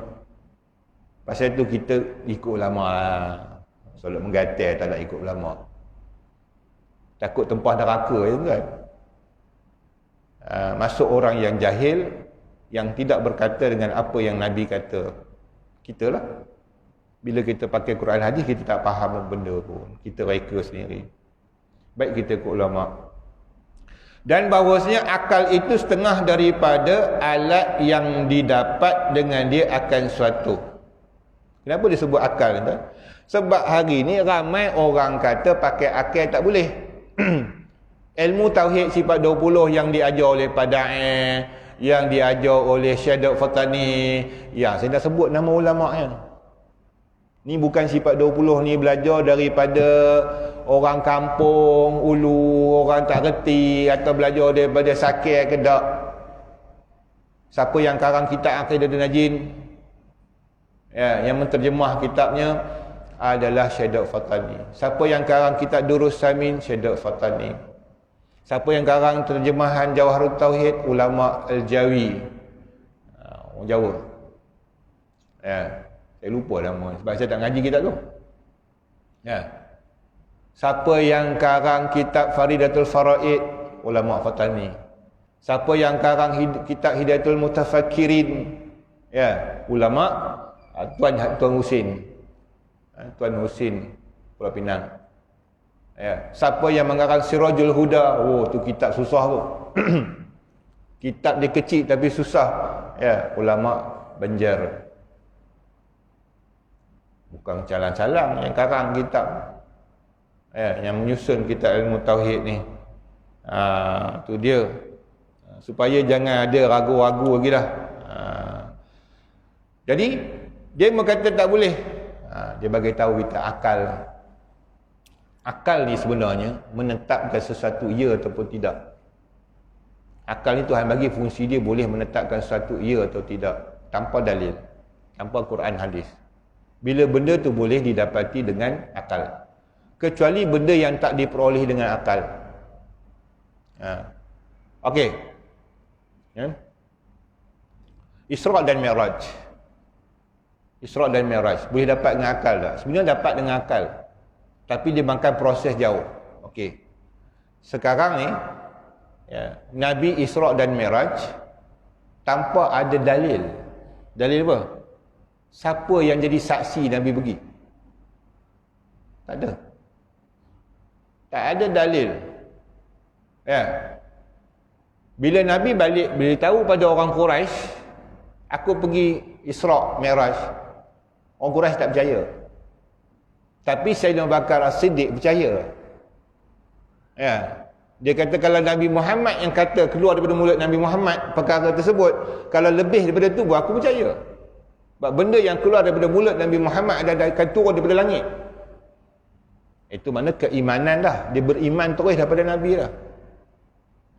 Pasal tu kita ikut ulama lah. Solat menggatal tak nak ikut ulama. Takut tempah neraka je, tuan. Masuk orang yang jahil, yang tidak berkata dengan apa yang Nabi kata. Kita lah. Bila kita pakai Quran hadis, kita tak faham benda pun. Kita reka sendiri. Baik kita ikut ulama. Dan bahawasanya akal itu setengah daripada alat yang didapat dengan dia akan suatu. Kenapa disebut akal? Sebab hari ni ramai orang kata pakai akal tak boleh. Ilmu tauhid sifat 20 yang diajar oleh Pada'i, yang diajar oleh Syekh Fatani, ya saya dah sebut nama ulama-nya. Ni bukan sifat 20 ni belajar daripada orang kampung, ulu, orang tak reti, atau belajar daripada sakit ke tak. Siapa yang karang kitab Aqidatul Najin, ya, yang menterjemah kitabnya adalah Syekh Fatani. Siapa yang karang kitab Durus Samin, Syekh Fatani. Siapa yang karang terjemahan Jawharut Tauhid, ulama Al-Jawi, orang Jawa. Ya, saya lupa nama sebab saya tak ngaji kitab tu. Ya. Siapa yang karang kitab Faridatul Faraid, ulama Fatani. Siapa yang karang kitab Hidayatul Mutafakkirin, ya, ulama Tuan Husin. Tuan Husin Pulau Pinang. Ya, siapa yang mengarang Sirajul Huda, oh tu kitab susah tu. Kitab dia kecil tapi susah. Ya, ulama Banjar. Bukan calang-calang yang karang kitab. Ya, yang menyusun kitab ilmu tauhid ni. Tu dia. Supaya jangan ada ragu-ragu lagi dah. Jadi dia berkata tak boleh. Dia bagi tahu kita akal. Akal ni sebenarnya menetapkan sesuatu ya ataupun tidak. Akal ni Tuhan bagi fungsi dia boleh menetapkan sesuatu ya atau tidak tanpa dalil, tanpa Quran hadis. Bila benda tu boleh didapati dengan akal. Kecuali benda yang tak diperoleh dengan akal. Okey. Ya. Isra' dan Mi'raj. Isra' dan Mi'raj boleh dapat dengan akal tak? Sebenarnya dapat dengan akal. Tapi dia makan proses jauh. Okey. Sekarang ni ya, Nabi Isra' dan Mi'raj tanpa ada dalil. Dalil apa? Siapa yang jadi saksi Nabi pergi? Tak ada. Tak ada dalil. Ya. Bila Nabi balik beritahu pada orang Quraisy, aku pergi Isra' Mi'raj. Orang Quraisy tak percaya. Tapi Sayyidina Bakar As-Siddiq percaya. Ya. Dia kata kalau Nabi Muhammad yang kata keluar daripada mulut Nabi Muhammad perkara tersebut, kalau lebih daripada tu aku percaya. Sebab benda yang keluar daripada mulut Nabi Muhammad akan turun daripada langit. Itu mana keimanan dah. Dia beriman terus daripada Nabi dah.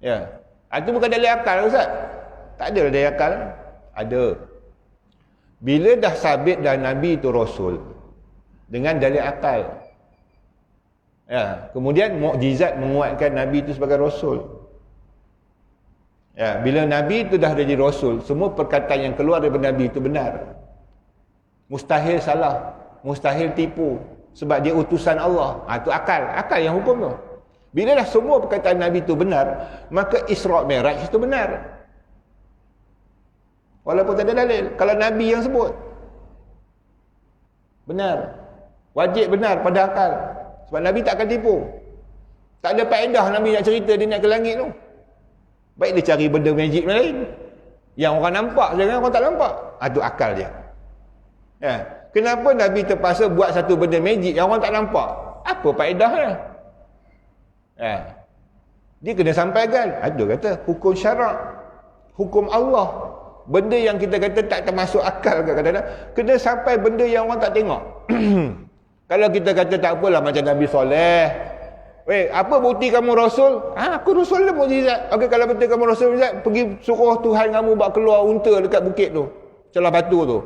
Ya. Itu bukan dalil akal, Ustaz. Tak ada dalil akal. Ada. Bila dah sabit dah Nabi itu Rasul dengan dalil akal, ya, kemudian mukjizat menguatkan Nabi itu sebagai Rasul. Ya, bila Nabi itu dah jadi Rasul, semua perkataan yang keluar daripada Nabi itu benar. Mustahil salah, mustahil tipu, sebab dia utusan Allah. Itu akal, akal yang hukum tu. Bila dah semua perkataan Nabi itu benar, maka Isra' Mi'raj itu benar. Walaupun tak ada dalil. Kalau Nabi yang sebut, benar. Wajib benar pada akal. Sebab Nabi tak akan tipu. Tak ada faedah Nabi nak cerita dia nak ke langit tu. Baik dia cari benda magic lain. Yang orang nampak jangan orang tak nampak. Itu akal dia. Ya. Kenapa Nabi terpaksa buat satu benda magic yang orang tak nampak? Apa faedahnya? Ya. Dia kena sampaikan. Ada kata hukum syarak, hukum Allah. Benda yang kita kata tak termasuk akal kadang-kadang, kena sampai benda yang orang tak tengok. Kalau kita kata tak apalah macam Nabi Soleh. Weh, apa bukti kamu Rasul? Aku Rasul lah mukjizat. Okey, kalau betul kamu Rasul mukjizat, pergi suruh Tuhan kamu buat keluar unta dekat bukit tu, celah batu tu.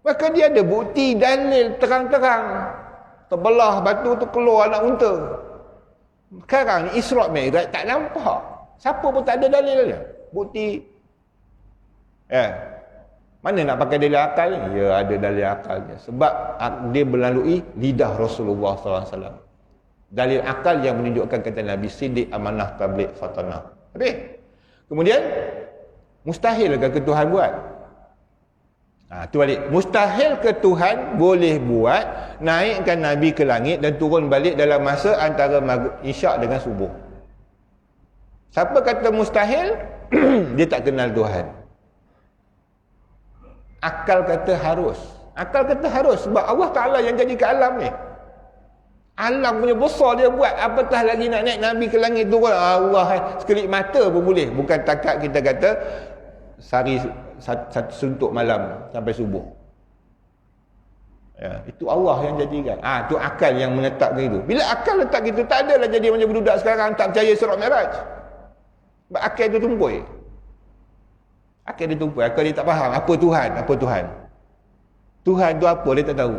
Maka dia ada bukti, dalil terang-terang. Terbelah batu tu keluar anak unta. Sekarang ni Isra' Mi'raj tak nampak. Siapa pun tak ada dalil dia. Bukti. Ya. Mana nak pakai dalil akal ni? Ya, ada dalil akalnya. Sebab dia melalui lidah Rasulullah SAW. Dalil akal yang menunjukkan kata Nabi Siddiq, amanah, tabligh, fatanah. Habis. Kemudian, mustahil ke Tuhan buat? Tu balik. Mustahil ke Tuhan boleh buat naikkan Nabi ke langit dan turun balik dalam masa antara Isyak dengan subuh. Siapa kata mustahil? Dia tak kenal Tuhan. Akal kata harus. Akal kata harus sebab Allah Ta'ala yang jadikan alam ni. Alam punya besar dia buat. Apatah lagi nak naik Nabi ke langit turun. Allah, sekelip mata pun boleh. Bukan takat kita kata sehari satu suntuk malam sampai subuh. Ya, itu Allah yang jadikan. Itu akal yang menetapkan itu. Bila akal letak gitu, tak adalah jadi macam budak sekarang tak percaya Isra Mi'raj. Sebab akal itu tumpul. Akal dia tumpul. Akal dia tak faham apa Tuhan, apa Tuhan. Tuhan tu apa dia tak tahu.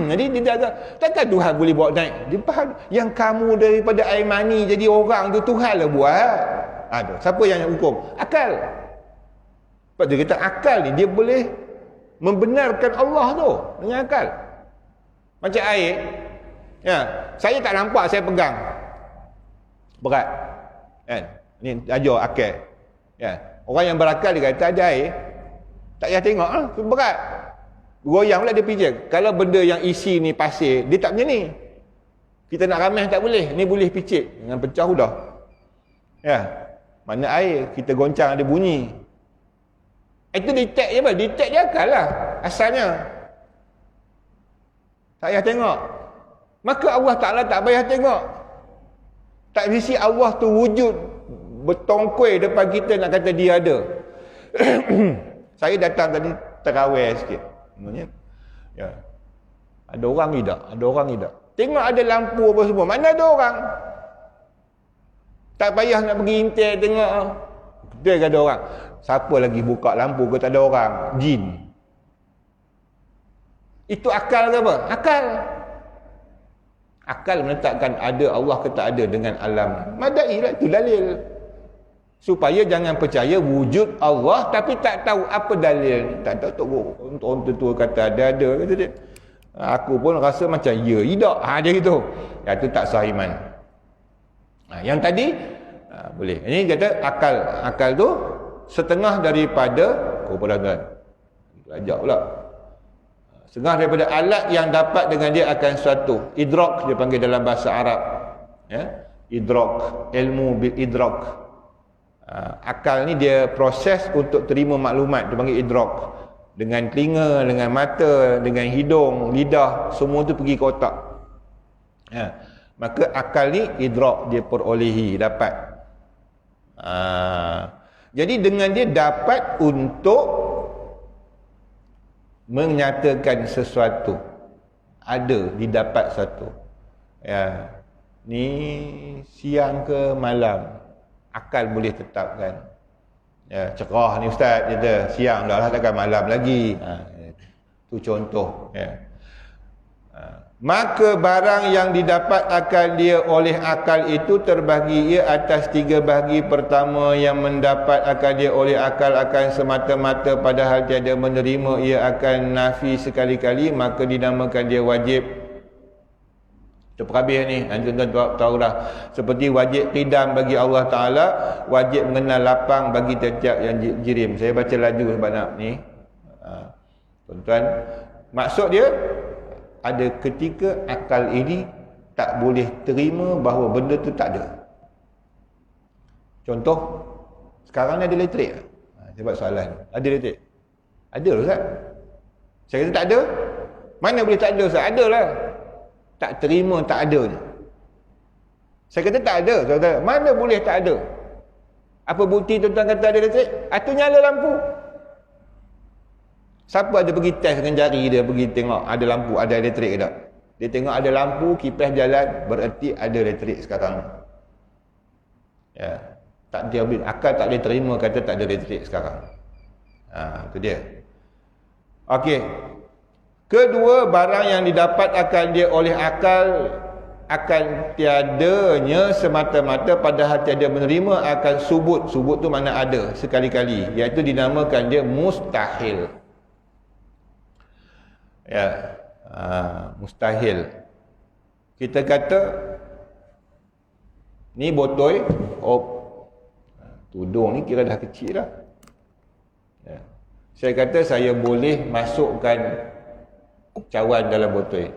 Jadi dia tak tahu. Takkan Tuhan boleh bawa naik. Dia faham yang kamu daripada air mani jadi orang tu Tuhan lah buat. Tu. Siapa yang hukum? Akal. Sebab dia kata akal ni dia boleh membenarkan Allah tu dengan akal. Macam air. Ya, saya tak nampak saya pegang. Berat. Kan? Ni ajar akal. Ya. Orang yang berakal dia kata ada air. Tak payah tengok berat. Goyang pula dia pijak. Kalau benda yang isi ni pasir, dia tak macam ni. Kita nak ramai tak boleh. Ni boleh picit dengan pecah sudah. Ya. Mana air, kita goncang ada bunyi. Itu detect je apa? Detect je akal lah. Asalnya. Tak payah tengok. Maka Allah Ta'ala tak payah tengok. Tak mesti Allah tu wujud bertongkoi depan kita nak kata dia ada. Saya datang tadi terawih sikit. Ya. Ada orang tidak? Ada orang tidak? Tengok ada lampu apa semua. Mana ada orang? Tak payah nak pergi intai tengok. Betul ke ada orang? Siapa lagi buka lampu ke tak ada orang? Jin. Itu akal ke apa? Akal. Akal menetapkan ada Allah ke tak ada dengan alam. Madai lah, itu dalil. Supaya jangan percaya wujud Allah tapi tak tahu apa dalil. Tak tahu orang tentu kata ada kata dia. Aku pun rasa macam ya tidak. Dia gitu. Ya tu tak sah iman. Yang tadi boleh. Ini kata akal tu setengah daripada tuan. Belajar pula. Setengah daripada alat yang dapat dengan dia akan suatu. Idrak dia panggil dalam bahasa Arab. Ya. Idrak, ilmu bil idrak. Akal ni dia proses untuk terima maklumat, dia panggil idrak. Dengan telinga, dengan mata, dengan hidung, lidah, semua tu pergi ke otak. Maka akal ni idrak dia perolehi, dapat. Jadi dengan dia dapat untuk menyatakan sesuatu. Ada, didapat satu. Ya. Ni siang ke malam. Akal boleh tetapkan. Ya, cerah ni ustaz, dia siang dah lah, takkan malam lagi. Itu contoh. Ya. Maka barang yang didapat akan dia oleh akal itu terbahagi ia atas 3 bahagi. Pertama, yang mendapat akan dia oleh akal akan semata-mata padahal tiada menerima ia akan nafi sekali-kali, maka dinamakan dia wajib. Itu perhabis ni, tuan-tuan tahu dah. Seperti wajib qidam bagi Allah Ta'ala, wajib mengenal lapang bagi setiap yang jirim. Saya baca laju sebab nak ni. Tuan-tuan, maksud dia, ada ketika akal ini tak boleh terima bahawa benda tu tak ada. Contoh, sekarang ni ada elektrik. Saya buat soalan. Ada elektrik? Ada lah Ustaz. Saya kata tak ada. Mana boleh tak ada Ustaz? Ada lah. Tak terima tak adanya. Saya kata tak ada. Saudara. Mana boleh tak ada? Apa bukti tuan-tuan kata ada elektrik? Itu nyala lampu. Siapa ada pergi test dengan jari dia, pergi tengok ada lampu, ada elektrik ke tak? Dia tengok ada lampu, kipas jalan, bererti ada elektrik sekarang. Ya. Tak dia akal tak boleh terima kata tak ada elektrik sekarang. Itu dia. Okey. Kedua, barang yang didapat akan dia oleh akal akan tiadanya semata-mata padahal tiada menerima akan subut. Subut tu mana ada sekali-kali, iaitu dinamakan dia mustahil. Ya, mustahil. Kita kata ni botol, tudung ni kira dah kecil dah. Ya. Saya kata saya boleh masukkan cawan dalam botol.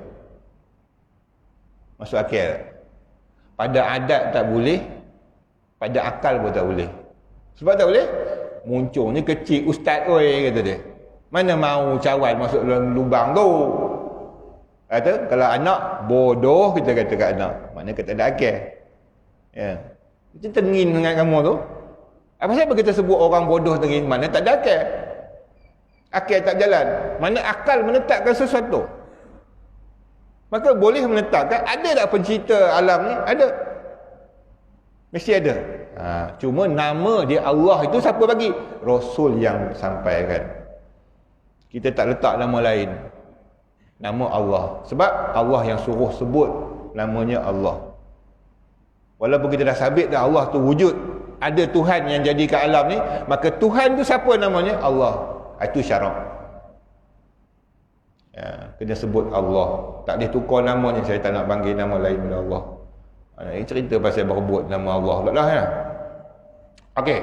Masuk akal. Pada adat tak boleh, pada akal pun tak boleh. Sebab tak boleh? Muncul ni kecil, ustaz oi kata dia. Mana mau cawan masuk dalam lubang tu? Kata kalau anak bodoh, kita kata kat anak, maknanya kita ada akal. Ya. Kita tengin dengan kamu tu. Apa sebab kita sebut orang bodoh tengin? Mana tak ada akal. Akal tak jalan. Mana akal menetapkan sesuatu. Maka boleh menetapkan, ada tak pencipta alam ni? Ada. Mesti ada. Cuma nama dia Allah itu siapa bagi? Rasul yang sampaikan. Kita tak letak nama lain. Nama Allah. Sebab Allah yang suruh sebut namanya Allah. Walaupun kita dah sabit dah Allah tu wujud, ada Tuhan yang jadikan alam ni, maka Tuhan tu siapa namanya? Allah. Itu syarak. Ya, kena sebut Allah. Tak boleh tukar namanya. Saya tak nak panggil nama lain daripada Allah. Ini cerita pasal berebut nama Allah pula lah ya. Okey.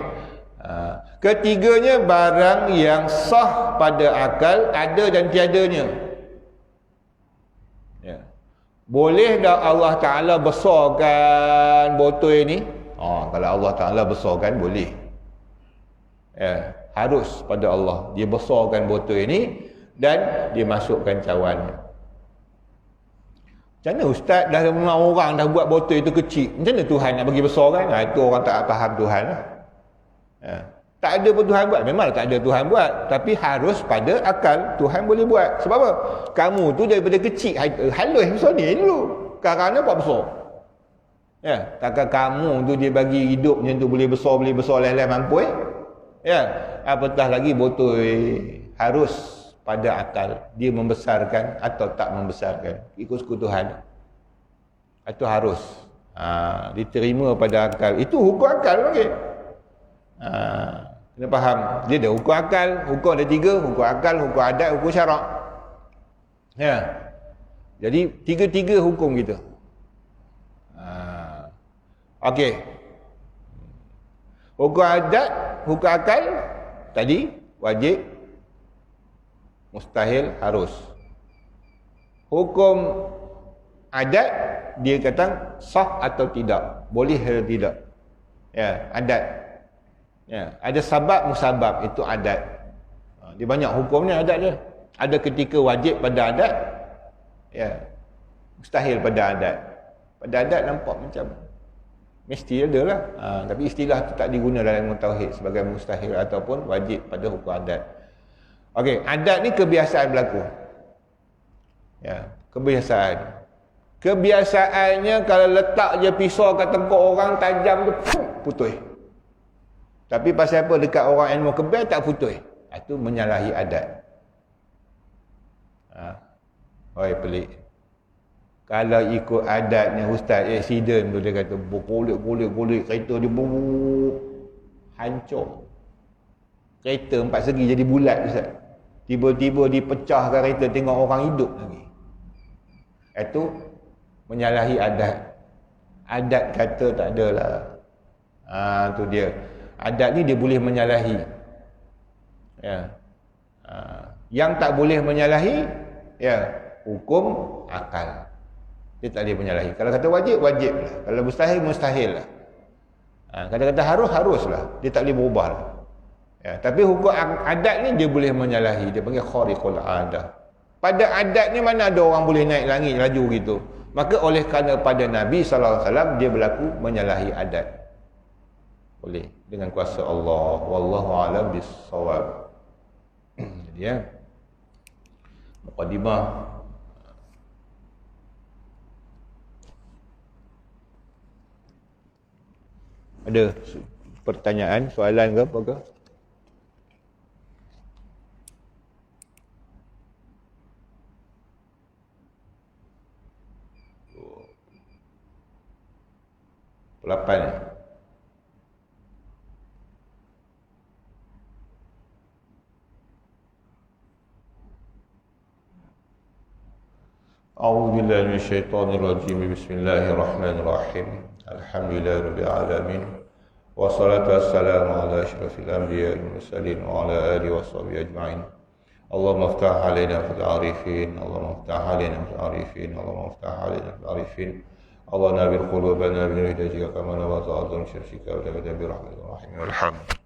Ketiganya, barang yang sah pada akal, ada dan tiadanya. Ya. Boleh tak Allah Ta'ala besarkan botol ni? Kalau Allah Ta'ala besarkan, boleh. Ya, harus pada Allah. Dia besarkan botol ini dan dia masukkan cawan. Macam mana ustaz dah memang orang dah buat botol itu kecil? Macam mana Tuhan nak bagi besar kan? Itu orang tak faham Tuhan lah. Ya. Tak ada pun Tuhan buat. Memang tak ada Tuhan buat. Tapi harus pada akal Tuhan boleh buat. Sebab apa? Kamu tu daripada kecil halus besar ni dulu. Sekarang nampak besar. Ya, takkan kamu tu dia bagi hidup macam tu boleh besar leleh mampu Ya, apatah lagi botol harus pada akal. Dia membesarkan atau tak membesarkan. Ikut suku Tuhan. Itu harus. Diterima pada akal. Itu hukum akal okey. Kena faham. Dia ada hukum akal. Hukum ada 3. Hukum akal, hukum adat, hukum syarak. Ya. Jadi, 3-3 hukum kita. Okey. Hukum adat, hukum akal, tadi, wajib, mustahil, harus. Hukum adat, dia kata sah atau tidak. Boleh atau tidak. Ya, adat. Ya, ada sabab, musabab, itu adat. Dia banyak hukum ni adat dia. Ada ketika wajib pada adat, ya, mustahil pada adat. Pada adat nampak macam mesti ada lah. Tapi istilah tu tak diguna dalam ilmu tauhid sebagai mustahil ataupun wajib pada hukum adat. Okey, adat ni kebiasaan berlaku. Ya, kebiasaan. Kebiasaannya kalau letak je pisau kat tengkuk orang tajam tu putus. Tapi pasal apa dekat orang ilmu kebal tak putus. Itu menyalahi adat. Oi pelik. Kalau ikut adatnya ustaz accident tu dia kata bergolek kereta dia hancur. Kereta 4 segi jadi bulat ustaz. Tiba-tiba dipecahkan kereta tengok orang hidup lagi. Itu menyalahi adat. Adat kata tak adalah. Tu dia. Adat ni dia boleh menyalahi. Ya. Yang tak boleh menyalahi ya, hukum akal. Dia tak boleh menyalahi. Kalau kata wajib, wajib lah. Kalau mustahil, mustahil lah. Kata-kata harus, harus lah. Dia tak boleh berubah lah. Ya, tapi hukum adat ni dia boleh menyalahi. Dia panggil khariqul adah. Pada adat ni mana ada orang boleh naik langit laju gitu. Maka oleh kerana pada Nabi SAW dia berlaku menyalahi adat. Boleh. Dengan kuasa Allah. Wallahu a'lam bis-shawab. Jadi ya. Muqaddimah. Ada pertanyaan, soalan ke apa ke? Lapan. A'udzu billahi minasyaitonir rajim. Bismillahirrahmanirrahim. Alhamdulillahirabbil alamin. Wassalatu wassalamu ala asyrafil anbiya'i wal mursalin wa ala alihi washabihi ajma'in. Allahumma iftah 'alaina fil 'arifin. Allahumma iftah 'alaina fil 'arifin. Allahumma iftah 'alaina fil 'arifin. Allah nabil qulubana bil hidayah kama nawaza'adun syirkika wa tabada bi rahmatir rahim. Alhamdulillah.